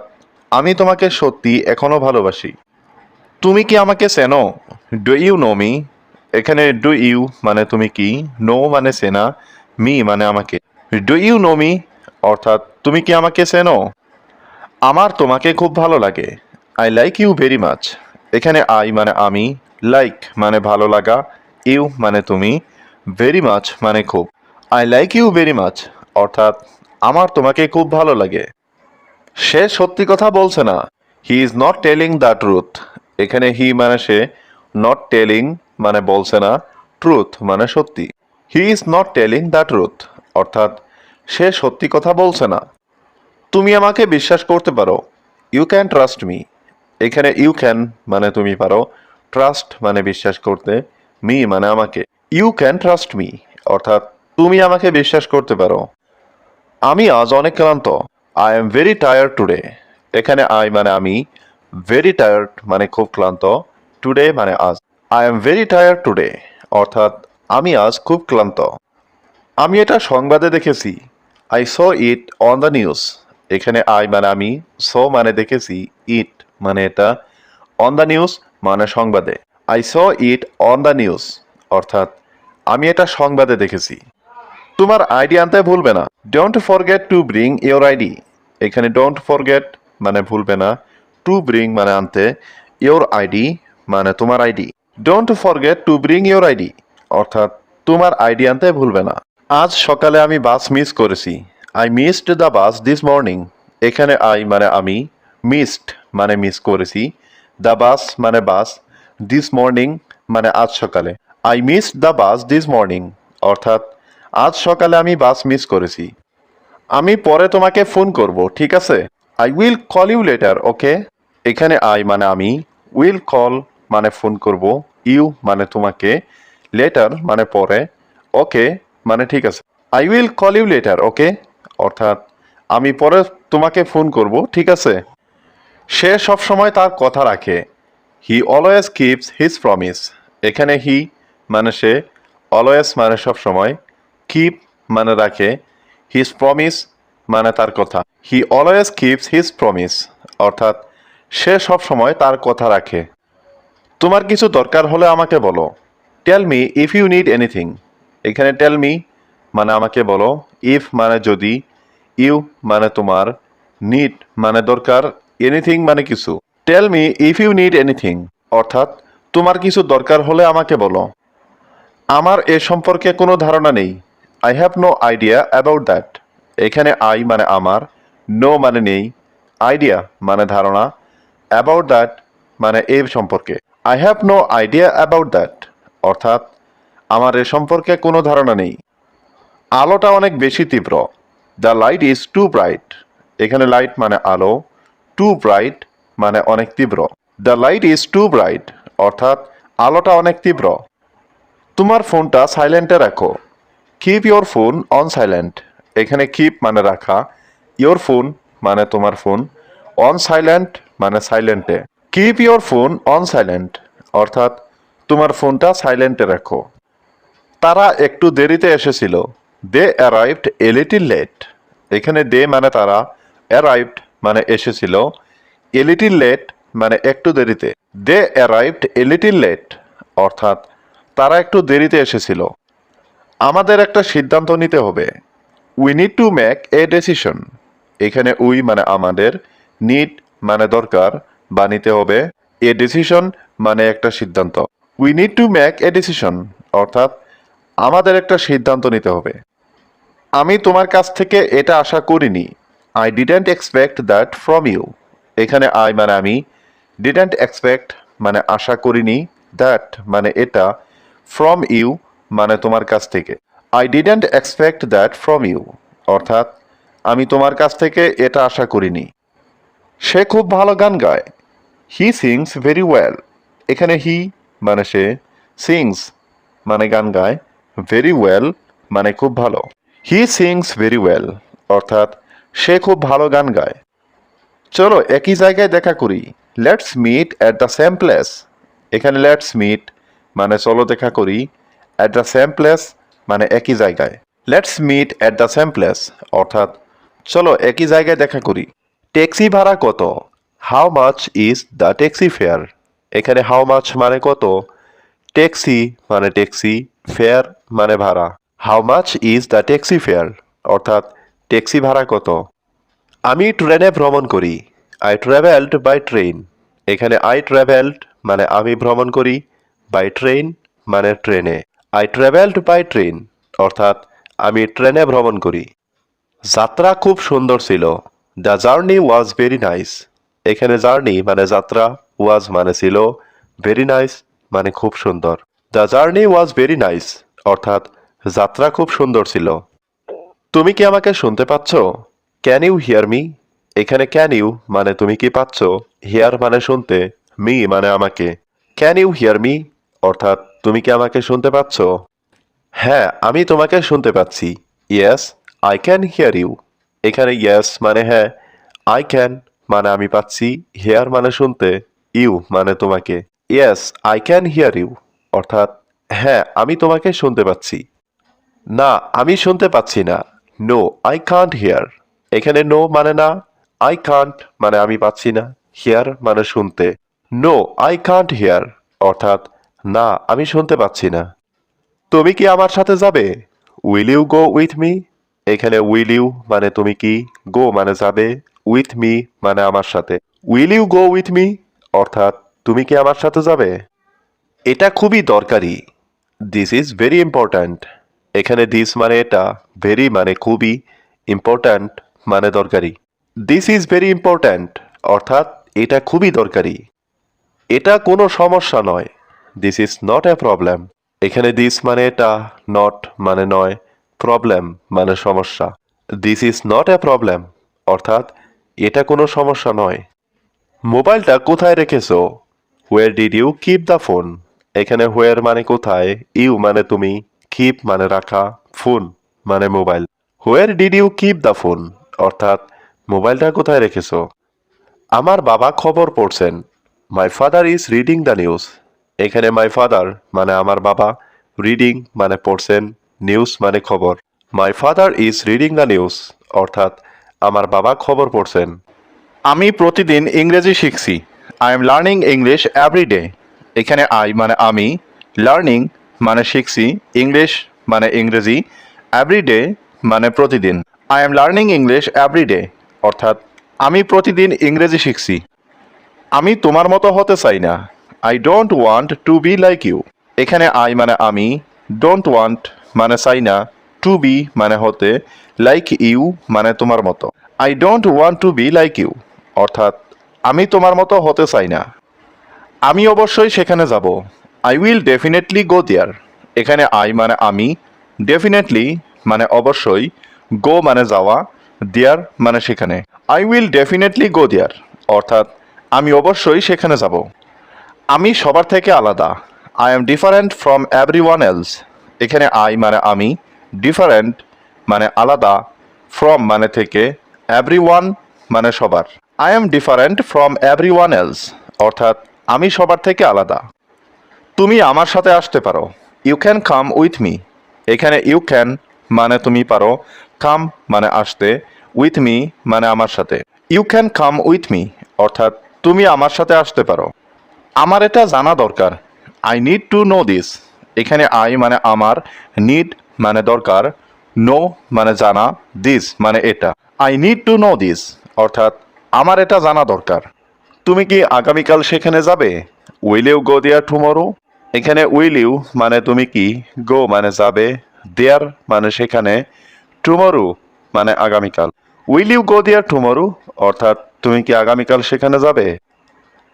আমি তোমাকে সত্যি এখনো ভালোবাসি। তুমি কি আমাকে চেনো? Do you know me? এখানে ডু ইউ মানে তুমি কি, নো মানে চেনা, মি মানে আমাকে। ডু ইউ নো মি, অর্থাৎ তুমি কি আমাকে চেনো? আমার তোমাকে খুব ভালো লাগে। I like you very much. এখানে আই মানে আমি, লাইক মানে ভালো লাগা, ইউ মানে তুমি, ভেরি মাচ মানে খুব। I like you very much, অর্থাৎ আমার তোমাকে খুব ভালো লাগে। সে সত্যি কথা বলছে না। He is not telling the truth. এখানে হি মানে সে, নট টেলিং মানে বলছে না, ট্রুথ মানে সত্যি। He is not telling the truth, অর্থাৎ সে সত্যি কথা বলছে না। তুমি আমাকে বিশ্বাস করতে পারো। You can trust me. এখানে ইউ ক্যান মানে তুমি পারো, ট্রাস্ট মানে বিশ্বাস করতে, মি মানে আমাকে। ইউ ক্যান ট্রাস্ট মি, অর্থাৎ তুমি আমাকে বিশ্বাস করতে পারো। আমি আজ অনেক ক্লান্ত। I am very tired today. এখানে আই মানে আমি, ভেরি টায়ার্ড মানে খুব ক্লান্ত, টুডে মানে আজ। I am very tired today, অর্থাৎ আমি আজ খুব ক্লান্ত। আমি এটা সংবাদে দেখেছি। I saw it on the news. এখানে আই মানে আমি, স মানে দেখেছি, ইট মানে এটা, অন দ্য নিউজ মানে সংবাদে। I saw it on the news, অর্থাৎ আমি এটা সংবাদে দেখেছি। তোমার আইডি আনতে ভুলবে না। Don't forget to bring your ID. এখানে ডোন্ট ফরগেট মানে ভুলবে না, টু ব্রিং মানে আনতে, ইওর আইডি মানে তোমার ID. Don't forget to bring your ID, অর্থাৎ তোমার আইডি আনতে ভুলবে না। আজ সকালে আমি বাস মিস করেছি। I missed the bus this morning. এখানে আই মানে আমি, মিসড মানে মিস করেছি, দ্য বাস মানে বাস, দিস মর্নিং মানে আজ সকালে। I missed the bus this morning, অর্থাৎ আজ সকালে আমি বাস মিস করেছি। আমি পরে তোমাকে ফোন করব, ঠিক আছে? I will call you later, okay? এখানে আই মানে আমি, উইল কল মানে ফোন করব, ইউ মানে তোমাকে, লেটার মানে পরে, ওকে মানে ঠিক আছে। I will call you later, okay? অর্থাৎ আমি পরে তোমাকে ফোন করব, ঠিক আছে? সে সবসময় তার কথা রাখে। He always keeps his promise. এখানে হি মানে সে, অলওয়েজ মানে সবসময়, কিপ মানে রাখে, হিজ প্রমিস মানে তার কথা। He always keeps his promise, অর্থাৎ সে সবসময় তার কথা রাখে। তোমার কিছু দরকার হলে আমাকে বলো। Tell me if you need anything. এখানে টেল মি মানে আমাকে বলো, ইফ মানে যদি, ইউ মানে তোমার, নিড মানে দরকার, এনিথিং মানে কিছু। Tell me if you need anything, অর্থাৎ তোমার কিছু দরকার হলে আমাকে বলো। আমার এ সম্পর্কে কোনো ধারণা নেই। I have no idea about that. এখানে আই মানে আমার, নো মানে নেই, আইডিয়া মানে ধারণা, অ্যাবাউট দ্যাট মানে এ সম্পর্কে। I have no idea about that, অর্থাৎ আমার এ সম্পর্কে কোনো ধারণা নেই। আলোটা অনেক বেশি তীব্র। The light is too bright. এখানে লাইট মানে আলো, টু ব্রাইট মানে অনেক তীব্র। The light is too bright, অর্থাৎ আলোটা অনেক তীব্র। তোমার ফোনটা সাইলেন্টে রাখো। Keep your phone on silent. এখানে কিপ মানে রাখা, ইয়োর ফোন মানে তোমার ফোন, অন সাইলেন্ট মানে সাইলেন্টে। Keep your phone on silent, অর্থাৎ তোমার ফোনটা সাইলেন্টে রাখো। তারা একটু দেরিতে এসেছিল। They arrived a little late. এখানে দে মানে তারা, অ্যারাইভড মানে এসেছিল, এ লিটিল লেট মানে একটু দেরিতে। দে অ্যারাইভড এ লিটিল লেট, অর্থাৎ তারা একটু দেরিতে এসেছিল। আমাদের একটা সিদ্ধান্ত নিতে হবে। We need to make a decision. এখানে উই মানে আমাদের, নিড মানে দরকার বা নিতে হবে, এ ডিসিশন মানে একটা সিদ্ধান্ত। We need to make a decision, অর্থাৎ আমাদের একটা সিদ্ধান্ত নিতে হবে। আমি তোমার কাছ থেকে এটা আশা করিনি। I didn't expect that from you. এখানে আই মানে আমি, ডিডেন্ট এক্সপেক্ট মানে আশা করিনি, দ্যাট মানে এটা, ফ্রম ইউ মানে তোমার কাছ থেকে। I didn't expect that from you, অর্থাৎ আমি তোমার কাছ থেকে এটা আশা করিনি। সে খুব ভালো গান গায়। হি সিংস ভেরি ওয়েল। এখানে হি মানে সে, সিংস মানে গান গায়, ভেরি ওয়েল মানে খুব ভালো। হি সিংস ভেরি ওয়েল, অর্থাৎ সে খুব ভালো গান গায়। চলো একই জায়গায় দেখা করি। Let's meet at the same place. এখানে লেটস মিট মানে চলো দেখা করি, অ্যাট দ্য সেম প্লেস মানে একই জায়গায়। Let's meet at the same place অর্থাৎ চলো একই জায়গায় দেখা করি। ট্যাক্সি ভাড়া কত? How much is the taxi fare? এখানে হাউ মাচ মানে কত, ট্যাক্সি মানে ট্যাক্সি, ফেয়ার মানে ভাড়া। How much is the taxi fare অর্থাৎ ট্যাক্সি ভাড়া কত? আমি ট্রেনে ভ্রমণ করি। I travelled by train. এখানে আই ট্রাভেলড মানে আমি ভ্রমণ করি, বাই ট্রেন মানে ট্রেনে। আই ট্রাভেলড বাই ট্রেন অর্থাৎ আমি ট্রেনে ভ্রমণ করি। যাত্রা খুব সুন্দর ছিল। The journey was very nice. এখানে জার্নি মানে যাত্রা, ওয়াজ মানে ছিল, ভেরি নাইস মানে খুব সুন্দর। The journey was very nice অর্থাৎ যাত্রা খুব সুন্দর ছিল। তুমি কি আমাকে শুনতে পাচ্ছ? Can you hear me? এখানে ক্যান ইউ মানে তুমি কি পাচ্ছ, হিয়ার মানে শুনতে, মি মানে আমাকে। ক্যান ইউ হিয়ার মি অর্থাৎ তুমি কি আমাকে শুনতে পাচ্ছ? হ্যাঁ, আমি তোমাকে শুনতে পাচ্ছি। Yes, I can hear you. এখানে ইয়েস মানে হ্যাঁ, আই ক্যান মানে আমি পাচ্ছি, হিয়ার মানে শুনতে, ইউ মানে তোমাকে। Yes, I can hear you অর্থাৎ হ্যাঁ, আমি তোমাকে শুনতে পাচ্ছি। না, আমি শুনতে পাচ্ছি না। No, I can't hear. এখানে নো মানে না, আই কান্ট মানে আমি পাচ্ছি না, হিয়ার মানে শুনতে। নো, আই কান্ট হিয়ার অর্থাৎ না, আমি শুনতে পাচ্ছি না। তুমি কি আমার সাথে যাবে? Will you go with me? এখানে উইল ইউ মানে তুমি কি, গো মানে যাবে, উইথ মি মানে আমার সাথে। Will you go with me অর্থাৎ তুমি কি আমার সাথে যাবে? এটা খুবই দরকারি। This is very important. এখানে দিস মানে এটা, ভেরি মানে খুবই, ইম্পর্ট্যান্ট মানে দরকারি। দিস ইজ ভেরি ইম্পর্ট্যান্ট অর্থাৎ এটা খুবই দরকারি। এটা কোনো সমস্যা নয়। This is not a problem. এখানে দিস মানে এটা, নট মানে নয়, প্রবলেম মানে সমস্যা। This is not a problem অর্থাৎ এটা কোনো সমস্যা নয়। মোবাইলটা কোথায় রেখেছো? Where did you keep the phone? এখানে হোয়ার মানে কোথায়, ইউ মানে তুমি, কিপ মানে রাখা, ফোন মানে mobile. Where did you keep the phone অর্থাৎ মোবাইলটা কোথায় রেখেছো? আমার বাবা খবর পড়ছেন। My father is reading the news. এখানে মাই ফাদার মানে আমার বাবা, রিডিং মানে পড়ছেন, নিউজ মানে খবর। মাই father is reading the news অর্থাৎ আমার বাবা খবর পড়ছেন। আমি প্রতিদিন ইংরেজি শিখছি। I am learning English every day. এখানে আই মানে আমি, লার্নিং মানে শিখছি, ইংলিশ মানে ইংরেজি, এভরি ডে মানে প্রতিদিন। I am learning English every day অর্থাৎ আমি প্রতিদিন ইংরেজি শিখছি। আমি তোমার মতো হতে চাই না। I don't want to be like you. এখানে আই মানে আমি, ডোন্ট ওয়ান্ট মানে চাই না, টু বি মানে হতে, লাইক ইউ মানে তোমার মতো। I don't want to be like you অর্থাৎ আমি তোমার মতো হতে চাই না। আমি অবশ্যই সেখানে যাব। আই উইল ডেফিনেটলি গো দেয়ার। এখানে আই মানে আমি, ডেফিনেটলি মানে অবশ্যই, গো মানে যাওয়া, দেয়ার মানে সেখানে। আই উইল ডেফিনেটলি গো দেয়ার অর্থাৎ আমি অবশ্যই সেখানে যাব। আমি সবার থেকে আলাদা। I am different from every one else. এখানে আই মানে আমি, ডিফারেন্ট মানে আলাদা, ফ্রম মানে থেকে, এভরি ওয়ান মানে সবার। I am different from every one else অর্থাৎ আমি সবার থেকে আলাদা। তুমি আমার সাথে আসতে পারো। You can come with me. এখানে ইউ ক্যান মানে তুমি পারো, কাম মানে আসতে, উইথ মি মানে আমার সাথে। You can come with me অর্থাৎ তুমি আমার সাথে আসতে পারো। আমার এটা জানা দরকার। I need to know this. এখানে আই মানে আমার, নিড মানে দরকার, নো মানে জানা, দিস মানে এটা। I need to know this অর্থাৎ আমার এটা জানা দরকার। তুমি কি আগামীকাল সেখানে যাবে? Will you go there tomorrow? এখানে উইল ইউ মানে তুমি কি, গো মানে যাবে, দেয়ার মানে সেখানে, টুমরো মানে আগামীকাল। Will you go there tomorrow অর্থাৎ তুমি কি আগামীকাল সেখানে যাবে?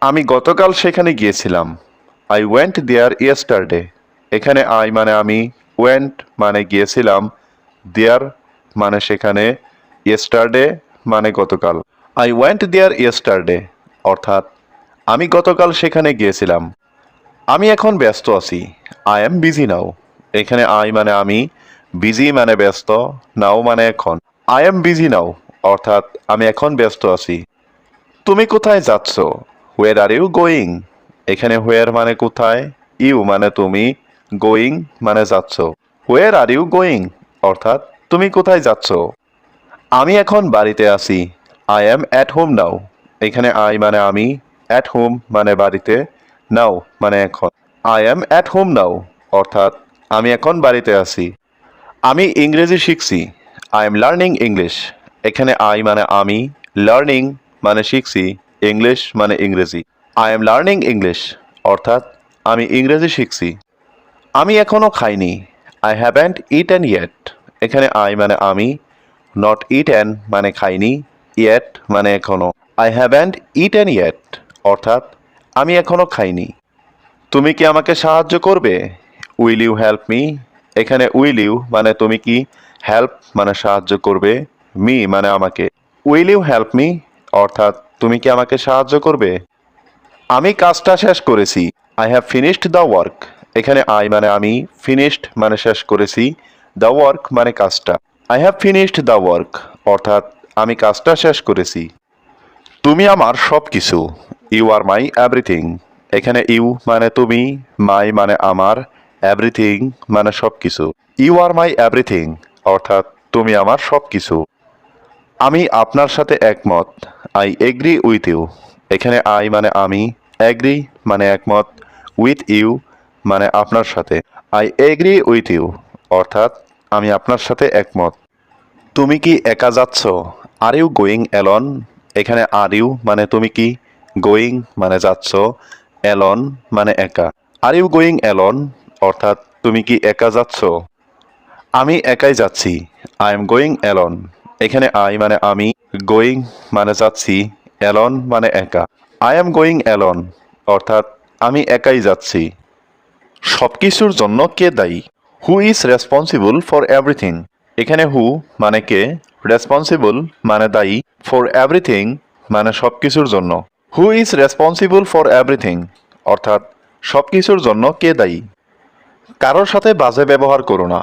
আমি গতকাল সেখানে গিয়েছিলাম। I went there yesterday. এখানে আই মানে আমি, ওয়েন্ট মানে গিয়েছিলাম, দেয়ার মানে সেখানে, ইয়েস্টারডে মানে গতকাল। আই ওয়েন্ট দেয়ার ইয়েস্টারডে অর্থাৎ আমি গতকাল সেখানে গিয়েছিলাম। আমি এখন ব্যস্ত আছি। I am busy now. এখানে আই মানে আমি, বিজি মানে ব্যস্ত, নাও মানে এখন। আই এম বিজি নাও অর্থাৎ আমি এখন ব্যস্ত আছি। তুমি কোথায় যাচ্ছ? হোয়ার আর ইউ গোয়িং? এখানে হোয়ার মানে কোথায়, ইউ মানে তুমি, গোয়িং মানে যাচ্ছ। হোয়ার আর ইউ গোয়িং অর্থাৎ তুমি কোথায় যাচ্ছ? আমি এখন বাড়িতে আছি। I am at home now. এখানে আই মানে আমি, অ্যাট হোম মানে বাড়িতে, নাও মানে এখন। I am at home now অর্থাৎ আমি এখন বাড়িতে আছি। আমি ইংরেজি শিখছি। I am learning English. এখানে আই মানে আমি, লার্নিং মানে শিখছি, ইংলিশ মানে ইংরেজি। আই এম লার্নিং ইংলিশ অর্থাৎ আমি ইংরেজি শিখছি। আমি এখনো খাইনি। I haven't eaten yet. এখানে আই মানে আমি, নট ইটেন মানে খাইনি, ইয়েট মানে এখনো। আই হ্যাভেন্ট ইটেন ইয়েট অর্থাৎ আমি এখনো খাইনি। তুমি কি আমাকে সাহায্য করবে? Will you help me? এখানে উইল ইউ মানে তুমি কি, হেল্প মানে সাহায্য করবে, মি মানে আমাকে। উইল ইউ হেল্প মি অর্থাৎ তুমি কি আমাকে সাহায্য করবে? আমি কাজটা শেষ করেছি। I have finished the work. এখানে আই মানে আমি, ফিনিশড মানে শেষ করেছি, দ্য ওয়ার্ক মানে কাজটা। I have finished the work অর্থাৎ আমি কাজটা শেষ করেছি। তুমি আমার সব কিছু। You are my everything. এখানে ইউ মানে তুমি, মাই মানে আমার, এভরিথিং মানে সব কিছু। ইউ আর মাই এভরিথিং অর্থাৎ তুমি আমার সব কিছু। আমি আপনার সাথে একমত। I agree with you. এখানে আই মানে আমি, এগ্রি মানে একমত, উইথ ইউ মানে আপনার সাথে। আই এগ্রি উইথ ইউ অর্থাৎ আমি আপনার সাথে একমত। তুমি কি একা যাচ্ছ? Are you going alone? এখানে আর ইউ মানে তুমি কি, গোয়িং মানে যাচ্ছ, অ্যালন মানে একা। আর ইউ গোয়িং অ্যালন অর্থাৎ তুমি কি একা যাচ্ছ? আমি একাই যাচ্ছি। I am going alone. এখানে আই মানে আমি, গোয়িং মানে যাচ্ছি, অ্যালন মানে একা। আই এম গোয়িং অ্যালন অর্থাৎ আমি একাই যাচ্ছি। সবকিছুর জন্য কে দায়ী? Who is responsible for everything? এখানে হু মানে কে, রেসপন্সিবল মানে দায়ী, ফর এভরিথিং মানে সবকিছুর জন্য। Who is responsible for everything অর্থাৎ সবকিছুর জন্য কে দায়ী? কারোর সাথে বাজে ব্যবহার করো না।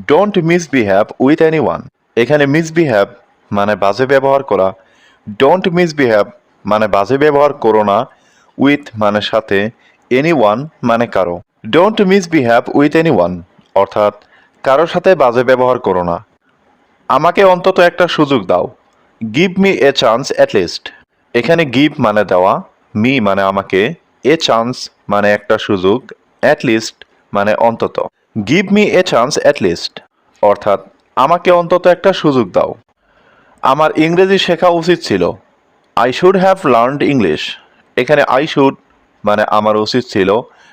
Don't misbehave with anyone. এখানে মিসবিহেভ মানে বাজে ব্যবহার করা, ডোন্ট মিসবিহেভ মানে বাজে ব্যবহার করো না, উইথ মানে সাথে, এনিওয়ান মানে কারো। ডোন্ট মিসবিহেভ উইথ এনিওয়ান অর্থাৎ কারোর সাথে বাজে ব্যবহার করো না। আমাকে অন্তত একটা সুযোগ দাও। Give me a chance at least. এখানে গিভ মানে দেওয়া, মি মানে আমাকে, এ চান্স মানে একটা সুযোগ, অ্যাট লিস্ট মানে অন্তত। Give me a chance at least অর্থাৎ আমাকে অন্তত একটা সুযোগ দাও। আমার ইংরেজি শেখা উচিত ছিল। I should have learned English. এখানে আই শুড মানে আমার উচিত ছিল,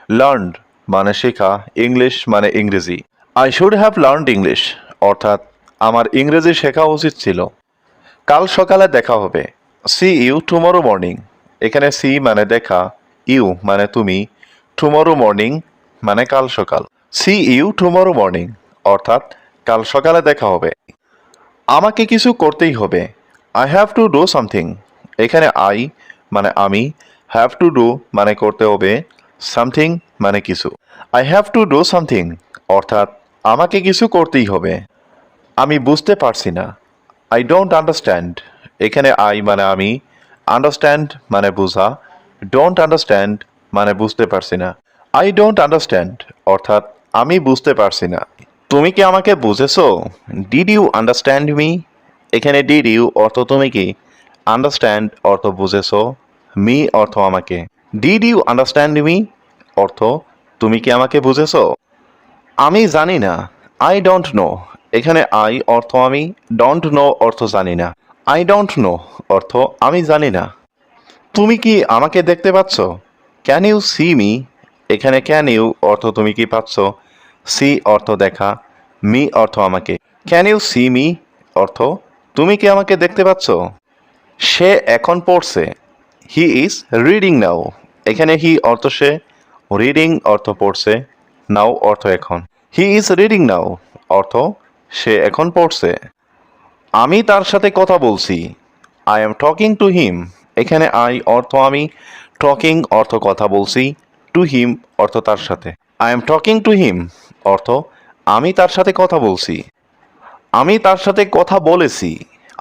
লার্নড মানে শেখা, ইংলিশ মানে ইংরেজি। I should have learned English অর্থাৎ আমার ইংরেজি শেখা উচিত ছিল। কাল সকালে দেখা হবে। See you tomorrow morning. এখানে সি মানে দেখা, ইউ মানে তুমি, টুমরো মর্নিং মানে কাল সকাল। সি ইউ টুমরো মর্নিং অর্থাৎ কাল সকালে দেখা হবে। আমাকে কিছু করতেই হবে। I have to do something. এখানে আই মানে আমি, হ্যাভ টু ডু মানে করতে হবে, সামথিং মানে কিছু। I have to do something অর্থাৎ আমাকে কিছু করতেই হবে। আমি বুঝতে পারছি না। I don't understand. এখানে আই মানে আমি, আন্ডারস্ট্যান্ড মানে বোঝা, ডোন্ট আন্ডারস্ট্যান্ড মানে বুঝতে পারছি না। আই ডোন্ট আন্ডারস্ট্যান্ড অর্থাৎ আমি বুঝতে পারছি না। তুমি কি আমাকে বুঝেছো? Did you understand me? এখানে ডিড ইউ অর্থ তুমি কি, আন্ডারস্ট্যান্ড অর্থ বুঝেছো, মি অর্থ আমাকে। ডিড ইউ আন্ডারস্ট্যান্ড মি অর্থ তুমি কি আমাকে বুঝেছো? আমি জানি না। I don't know. এখানে আই অর্থ আমি, ডোন্ট নো অর্থ জানি না। আই ডোন্ট নো অর্থ আমি জানি না। তুমি কি আমাকে দেখতে পাচ্ছ? Can you see me? এখানে ক্যান ইউ অর্থ তুমি কি পাচ্ছ, সি অর্থ দেখা, মি অর্থ আমাকে। ক্যান ইউ সি মি অর্থ তুমি কি আমাকে দেখতে পাচ্ছ? সে এখন পড়ছে। হি ইজ রিডিং নাও। এখানে হি অর্থ সে, রিডিং অর্থ পড়ছে, নাও অর্থ এখন। হি ইজ রিডিং নাও অর্থ সে এখন পড়ছে। আমি তার সাথে কথা বলছি। I am talking to him. এখানে আই অর্থ আমি, টকিং অর্থ কথা বলছি, টু হিম অর্থ তার সাথে। I am talking to him অর্থ আমি তার সাথে কথা বলছি। আমি তার সাথে কথা বলেছি।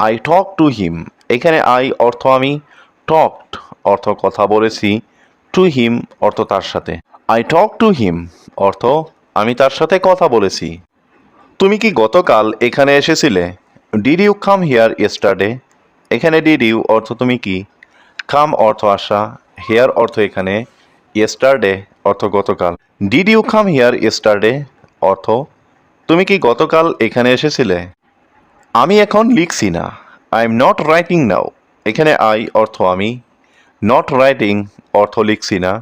I talk to him. এখানে আই অর্থ আমি, টকড অর্থ কথা বলেছি, টু হিম অর্থ তার সাথে। আই টক টু হিম অর্থ আমি তার সাথে কথা বলেছি। তুমি কি গতকাল এখানে এসেছিলে? Did you come here yesterday? এখানে ডিড ইউ অর্থ তুমি কি, কাম অর্থ আসা, হেয়ার অর্থ এখানে, ইয়েস্টারডে অর্থ গতকাল। Did you come here yesterday অর্থ তুমি কি গতকাল এখানে এসেছিলে? আমি এখন লিখছি না। আই এম নট রাইটিং নাও। এখানে আই অর্থ আমি, নট রাইটিং অর্থ লিখছি না,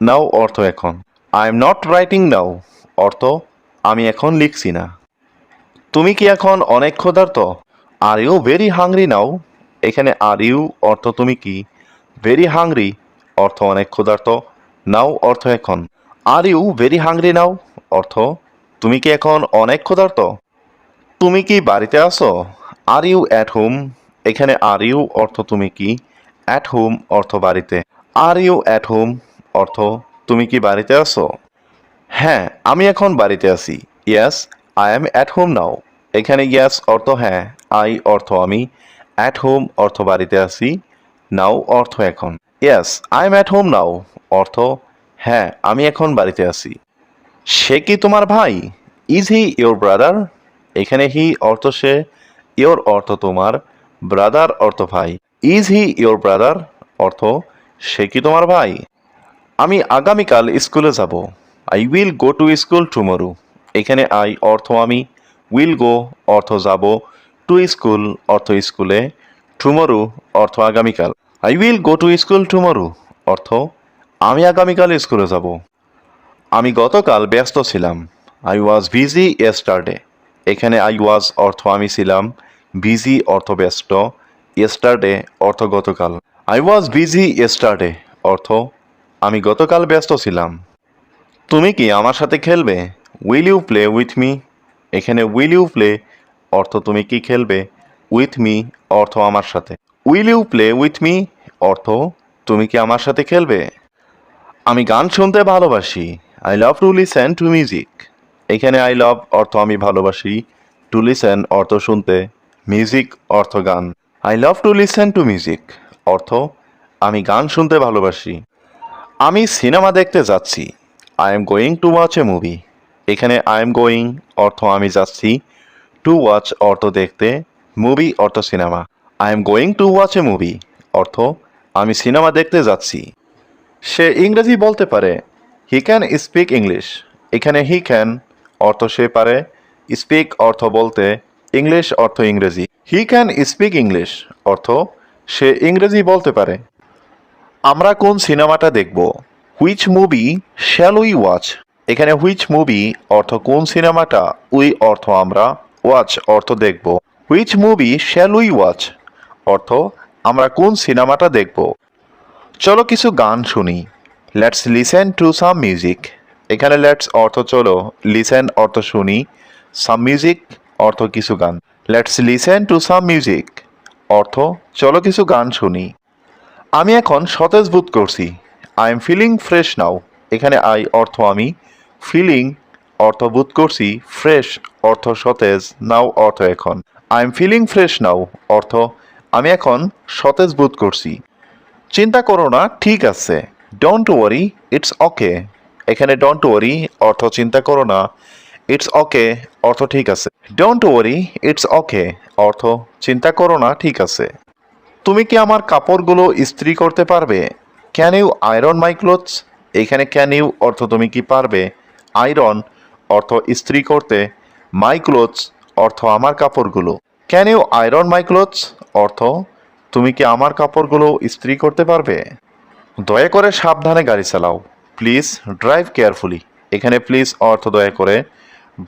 নাও অর্থ এখন। আই এম নট রাইটিং নাও অর্থ আমি এখন লিখছি না। তুমি কি এখন অনেক ক্ষুধার্ত? Are you very hungry now? এখানে আর ইউ অর্থ তুমি কি, ভেরি হাংরি অর্থ অনেক ক্ষুধার্ত, নাও অর্থ এখন। Are you very hungry now অর্থ তুমি কি এখন অনেক ক্ষুধার্ত? তুমি কি বাড়িতে আছো? Are you at home? এখানে আর ইউ অর্থ তুমি কি, অ্যাট হোম অর্থ বাড়িতে। আর ইউ অ্যাট হোম অর্থ তুমি কি বাড়িতে আছো? হ্যাঁ, আমি এখন বাড়িতে আছি। Yes, I am at home now. এখানে ইয়েস অর্থ হ্যাঁ, আই অর্থ আমি, অ্যাট হোম অর্থ বাড়িতে আছি, নাও অর্থ এখন। Yes, I am at home now অর্থ হ্যাঁ, আমি এখন বাড়িতে আছি। সে কি তোমার ভাই? Is he your brother? এখানে হি অর্থ সে, ইয়োর অর্থ তোমার, ব্রাদার অর্থ ভাই। ইজ হি ইয়োর ব্রাদার অর্থ সে কি তোমার ভাই? আমি আগামীকাল স্কুলে যাব। I will go to school tomorrow. এখানে আই অর্থ আমি, উইল গো অর্থ যাব, টু স্কুল অর্থ স্কুলে, টুমরো অর্থ আগামীকাল। I will go to school tomorrow অর্থ আমি আগামীকাল স্কুলে যাব। আমি গতকাল ব্যস্ত ছিলাম। I was busy yesterday. এখানে আই ওয়াজ অর্থ আমি ছিলাম, বিজি অর্থ ব্যস্ত, ইয়েস্টারডে অর্থ গতকাল। আই ওয়াজ বিজি ইয়েস্টারডে অর্থ আমি গতকাল ব্যস্ত ছিলাম। তুমি কি আমার সাথে খেলবে? Will you play with me? এখানে উইল ইউ প্লে অর্থ তুমি কি খেলবে, উইথ মি অর্থ আমার সাথে। Will you play with me অর্থ তুমি কি আমার সাথে খেলবে? আমি গান শুনতে ভালোবাসি। I love to listen to music. এখানে আই লাভ অর্থ আমি ভালোবাসি, টু লিসেন অর্থ শুনতে, মিউজিক অর্থ গান। I love to listen to music অর্থ আমি গান শুনতে ভালোবাসি। আমি সিনেমা দেখতে যাচ্ছি। I am going to watch a movie. এখানে আই এম গোয়িং অর্থ আমি যাচ্ছি, টু ওয়াচ অর্থ দেখতে, মুভি অর্থ cinema. I am going to watch a movie অর্থ আমি সিনেমা দেখতে যাচ্ছি। সে ইংরেজি বলতে পারে। He can speak English. এখানে হি ক্যান অর্থ সে পারে, স্পিক অর্থ বলতে, ইংলিশ অর্থ ইংরেজি। হি ক্যান স্পিক ইংলিশ অর্থ সে ইংরেজি বলতে পারে। আমরা কোন সিনেমাটা দেখব? Which movie shall we watch? এখানে হুইচ মুভি অর্থ কোন সিনেমাটা, উই অর্থ আমরা, ওয়াচ অর্থ দেখব। Which movie shall we watch অর্থ আমরা কোন সিনেমাটা দেখব। চলো কিছু গান শুনি। Let's listen to some music. এখানে লেটস অর্থ চলো, লিসেন অর্থ শুনি, সাম মিউজিক অর্থ কিছু গান। Let's listen to some music অর্থ চলো কিছু গান শুনি। আমি এখন সতেজ বোধ করছি। আই এম ফিলিং ফ্রেশ নাও। এখানে আই অর্থ আমি, ফিলিং অর্থ বোধ করছি, ফ্রেশ অর্থ সতেজ, নাও অর্থ এখন। আই এম ফিলিং ফ্রেশ নাও অর্থ আমি এখন সতেজ বোধ করছি। চিন্তা করো না, ঠিক আছে। Don't worry, it's okay. এখানে ডোন্ট ওয়ারি অর্থ চিন্তা করো না, ইটস ওকে অর্থ ঠিক আছে। ডোন্ট ওয়ারি, ইটস ওকে অর্থ চিন্তা করো না, ঠিক আছে। তুমি কি আমার কাপড়গুলো ইস্ত্রি করতে পারবে? Can you iron my clothes? এখানে ক্যান ইউ অর্থ তুমি কি পারবে, আয়রন অর্থ ইস্ত্রি করতে, মাই ক্লোথস অর্থ আমার কাপড়গুলো। Can you iron my clothes অর্থ তুমি কি আমার কাপড়গুলো ইস্ত্রি করতে পারবে? দয়া করে সাবধানে গাড়ি চালাও। Please drive carefully. এখানে প্লিজ অর্থ দয়া করে,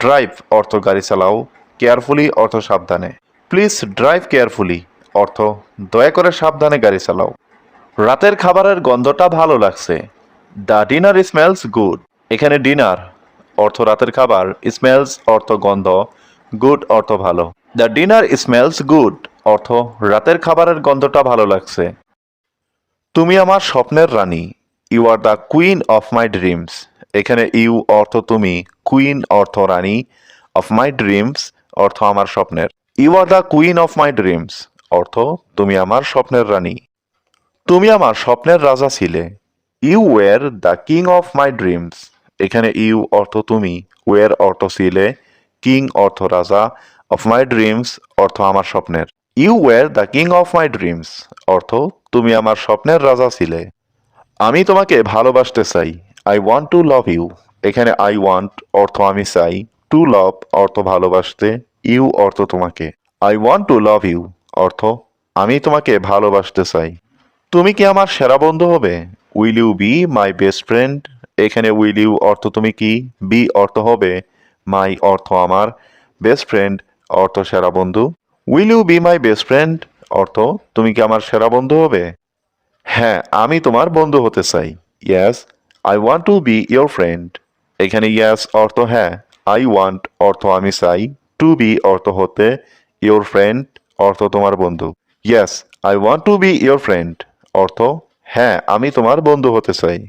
ড্রাইভ অর্থ গাড়ি চালাও, কেয়ারফুলি অর্থ সাবধানে। প্লিজ ড্রাইভ কেয়ারফুলি অর্থ দয়া করে সাবধানে গাড়ি চালাও। রাতের খাবারের গন্ধটা ভালো লাগছে। The dinner smells good. এখানে ডিনার অর্থ রাতের খাবার, স্মেলস অর্থ গন্ধ, গুড অর্থ ভালো। দ্য ডিনার স্মেলস গুড অর্থ রাতের খাবারের গন্ধটা ভালো লাগছে। তুমি আমার স্বপ্নের রানী। You are the queen of my dreams. এখানে ইউ অর্থ তুমি, কুইন অর্থ রানী, অফ মাই ড্রিমস অর্থ আমার স্বপ্নের। You are the queen of my dreams অর্থ তুমি আমার স্বপ্নের রানী। তুমি আমার স্বপ্নের রাজা ছিলে। You were the king of my dreams. এখানে ইউ অর্থ তুমি, ওয়ার অর্থ ছিলে, কিং অর্থ রাজা, অফ মাই ড্রিমস অর্থ আমার স্বপ্নের। You were the king of my dreams অর্থ তুমি আমার স্বপ্নের রাজা ছিলে। আমি তোমাকে ভালোবাসতে চাই। I want to love you. এখানে আই ওয়ান্ট অর্থ আমি চাই, টু লাভ অর্থ ভালোবাসতে, ইউ অর্থ তোমাকে। I want to love you অর্থ আমি তোমাকে ভালোবাসতে চাই। তুমি কি আমার সেরা বন্ধু হবে? Will you be my best friend. এখানে উইল ইউ অর্থ তুমি কি, বি অর্থ হবে, মাই অর্থ আমার, বেস্ট ফ্রেন্ড অর্থ সেরা বন্ধু। Will you be my best friend অর্থ তুমি কি আমার সেরা বন্ধু হবে? হ্যাঁ, আমি তোমার বন্ধু হতে চাই। Yes, I want to be your friend. এখানে ইয়েস অর্থ হ্যাঁ, আই ওয়ান্ট অর্থ আমি চাই, টু বি অর্থ হতে, ইয়োর ফ্রেন্ড অর্থ তোমার বন্ধু। Yes, I want to be your friend অর্থ হ্যাঁ, আমি তোমার বন্ধু হতে চাই।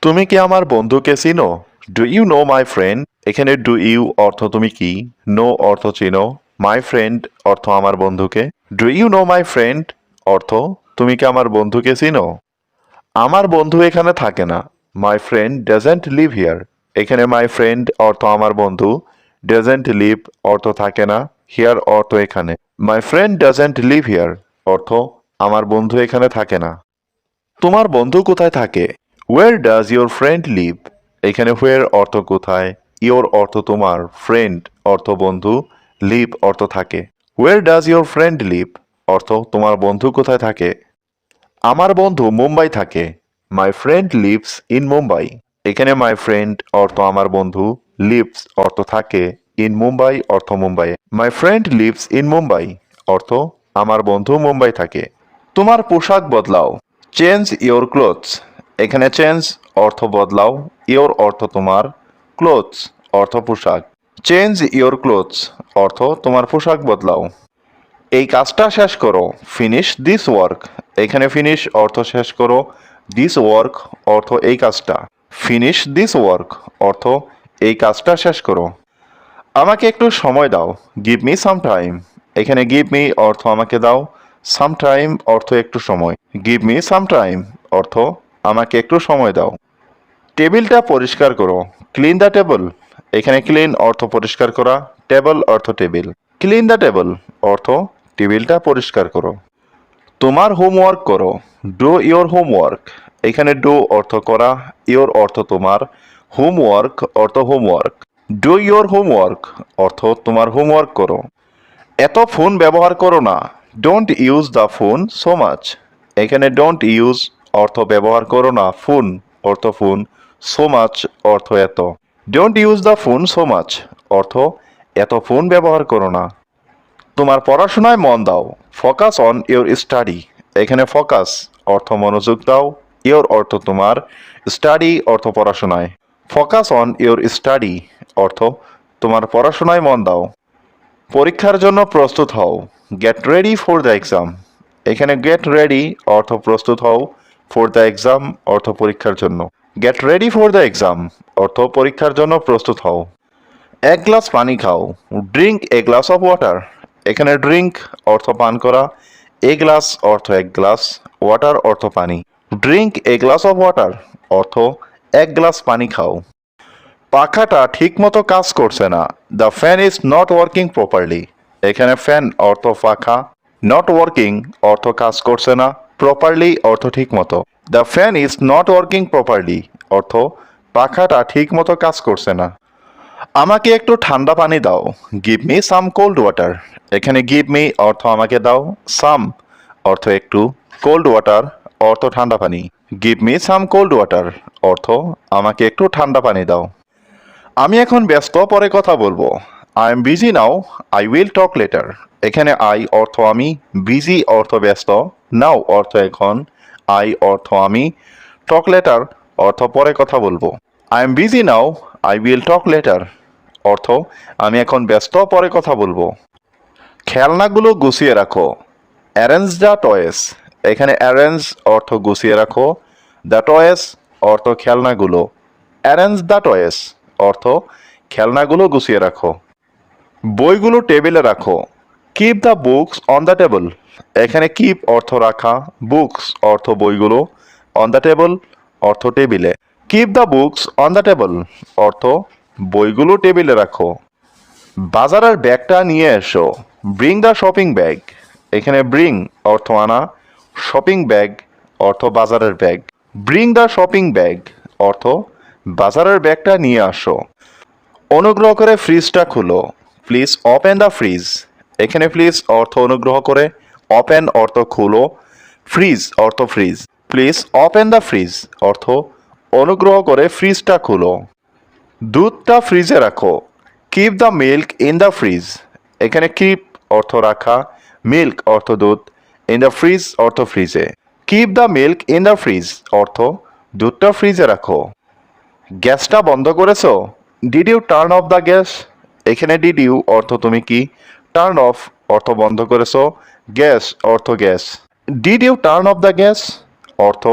তুমি কি আমার বন্ধুকে চিনো? Do you know my friend. এখানে ডু ইউ অর্থ তুমি কি, নো অর্থ চিনো, মাই ফ্রেন্ড অর্থ আমার বন্ধুকে। Do you know my friend অর্থ তুমি কি আমার বন্ধুকে চিনো? আমার বন্ধু এখানে থাকে না। My friend doesn't live here. এখানে মাই ফ্রেন্ড অর্থ আমার বন্ধু, ডাজেন্ট লিভ অর্থ থাকে না, হিয়ার অর্থ এখানে। My friend doesn't live here অর্থ আমার বন্ধু এখানে থাকে না। তোমার বন্ধু কোথায় থাকে? ওয়ের ডাজ ইয়োর ফ্রেন্ড লিভ। এখানে হোয়ার অর্থ কোথায়, ইয়োর অর্থ তোমার, ফ্রেন্ড অর্থ বন্ধু, লিভ অর্থ থাকে। ওয়ের ডাজ ইয়োর ফ্রেন্ড লিভ অর্থ তোমার বন্ধু কোথায় থাকে? আমার বন্ধু মুম্বাই থাকে। মাই ফ্রেন্ড লিভস ইন মুম্বাই। এখানে মাই ফ্রেন্ড অর্থ আমার বন্ধু, লিভস অর্থ থাকে, ইন মুম্বাই অর্থ Mumbai. My friend lives in Mumbai অর্থ আমার বন্ধু মুম্বাই থাকে। তোমার পোশাক বদলাও। Change your clothes. এখানে চেঞ্জ অর্থ বদলাও, ইয়োর অর্থ তোমার, ক্লোথস অর্থ পোশাক। চেঞ্জ ইয়োর ক্লোথস অর্থ তোমার পোশাক বদলাও। এই কাজটা শেষ করো। Finish this work. এখানে ফিনিশ অর্থ শেষ করো, দিস ওয়ার্ক অর্থ এই কাজটা। ফিনিশ দিস ওয়ার্ক অর্থ এই কাজটা শেষ করো। আমাকে একটু সময় দাও। Give me some time. এখানে গিভ মি অর্থ আমাকে দাও, সাম টাইম অর্থ একটু সময়। গিভ মি সাম টাইম অর্থ আমাকে একটু সময় দাও। টেবিলটা পরিষ্কার করো। Clean the table. এখানে ক্লিন অর্থ পরিষ্কার করা, টেবল অর্থ টেবিল। ক্লিন দ্য টেবল অর্থ টেবিলটা পরিষ্কার করো। তোমার হোমওয়ার্ক করো। Do your homework. এখানে ডু অর্থ করা, ইয়োর অর্থ তোমার, হোমওয়ার্ক অর্থ হোমওয়ার্ক। ডু ইয়োর হোমওয়ার্ক অর্থ তোমার হোমওয়ার্ক করো। এত ফোন ব্যবহার করো না। Don't use the phone so much. এখানে ডোন্ট ইউজ অর্থ ব্যবহার করো না, ফোন অর্থ ফোন, সো মাচ অর্থ এত। Don't use the phone so much অর্থ এত ফোন ব্যবহার করো না। তোমার পড়াশোনায় মন দাও। Focus on your study. এখানে ফোকাস অর্থ মনোযোগ দাও, ইয়োর অর্থ তোমার, স্টাডি অর্থ পড়াশোনায়। ফোকাস অন ইয়োর স্টাডি অর্থ তোমার পড়াশোনায় মন দাও। পরীক্ষার জন্য প্রস্তুত হও। Get ready for the exam. এখানে গেট রেডি অর্থ প্রস্তুত হও, ফর দ্য এক্সাম অর্থ পরীক্ষার জন্য। Get ready for the exam অর্থ পরীক্ষার জন্য প্রস্তুত হও। এক গ্লাস পানি খাও। Drink a glass of water. এখানে ড্রিঙ্ক অর্থ পান করা, এ গ্লাস অর্থ এক গ্লাস, ওয়াটার অর্থ পানি। Drink a glass of water অর্থ এক গ্লাস পানি খাও। পাখাটা ঠিকমতো কাজ করছে না। The fan is not working properly. এখানে ফ্যান অর্থ পাখা, নট ওয়ার্কিং অর্থ কাজ করছে না, প্রপারলি অর্থ ঠিকমতো। The fan is not working properly অর্থ পাখাটা ঠিকমতো কাজ করছে না। আমাকে একটু ঠান্ডা পানি দাও। গিভ মি সাম কোল্ড ওয়াটার। এখানে গিভ মি অর্থ আমাকে দাও, সাম অর্থ একটু, কোল্ড ওয়াটার অর্থ ঠান্ডা পানি। গিভ মি সাম কোল্ড ওয়াটার অর্থ আমাকে একটু ঠান্ডা পানি দাও। আমি এখন ব্যস্ত, পরে কথা বলবো। I am busy now, I will talk later. এখানে আই অর্থ আমি, বিজি অর্থ ব্যস্ত, নাও অর্থ এখন, আই অর্থ আমি, টক লেটার অর্থ পরে কথা বলবো। I am busy now, I will talk later অর্থ আমি এখন ব্যস্ত, পরে কথা বলবো। খেলনাগুলো গুছিয়ে রাখো। Arrange the toys. এখানে অ্যারেঞ্জ অর্থ গুছিয়ে রাখো, দ্য টয়েস অর্থ খেলনাগুলো। অ্যারেঞ্জ দ্য টয়েস অর্থ খেলনাগুলো গুছিয়ে রাখো। বইগুলো টেবিলে রাখো। Keep the books on the table. এখানে কিপ অর্থ রাখা, বুকস অর্থ বইগুলো, অন দ্য টেবল অর্থ টেবিলে। Keep the books on the table অর্থ বইগুলো টেবিলে রাখো। বাজারের ব্যাগটা নিয়ে এসো। Bring the shopping bag. এখানে ব্রিং অর্থ আনা, শপিং ব্যাগ অর্থ বাজারের bag. Bring the shopping bag অর্থ বাজারের ব্যাগটা নিয়ে আসো। অনুগ্রহ করে ফ্রিজটা খুলো। Please open the fridge. এখানে প্লিজ অর্থ অনুগ্রহ করে, ওপেন অর্থ খুলো, ফ্রিজ অর্থ fridge. Please open the fridge অর্থ অনুগ্রহ করে ফ্রিজটা খুলো। দুধটা ফ্রিজে রাখো। Keep the milk in the fridge. এখানে কিপ অর্থ রাখা, মিল্ক অর্থ দুধ, ইন দ্য ফ্রিজ অর্থ ফ্রিজে। Keep the milk in the fridge অর্থ দুধটা ফ্রিজে রাখো। গ্যাসটা বন্ধ করেছো? Did you turn off the gas. এখানে ডিড ইউ অর্থ তুমি কি, টার্ন অফ অর্থ বন্ধ করেছো, গ্যাস অর্থ gas. Did you turn off the gas অর্থ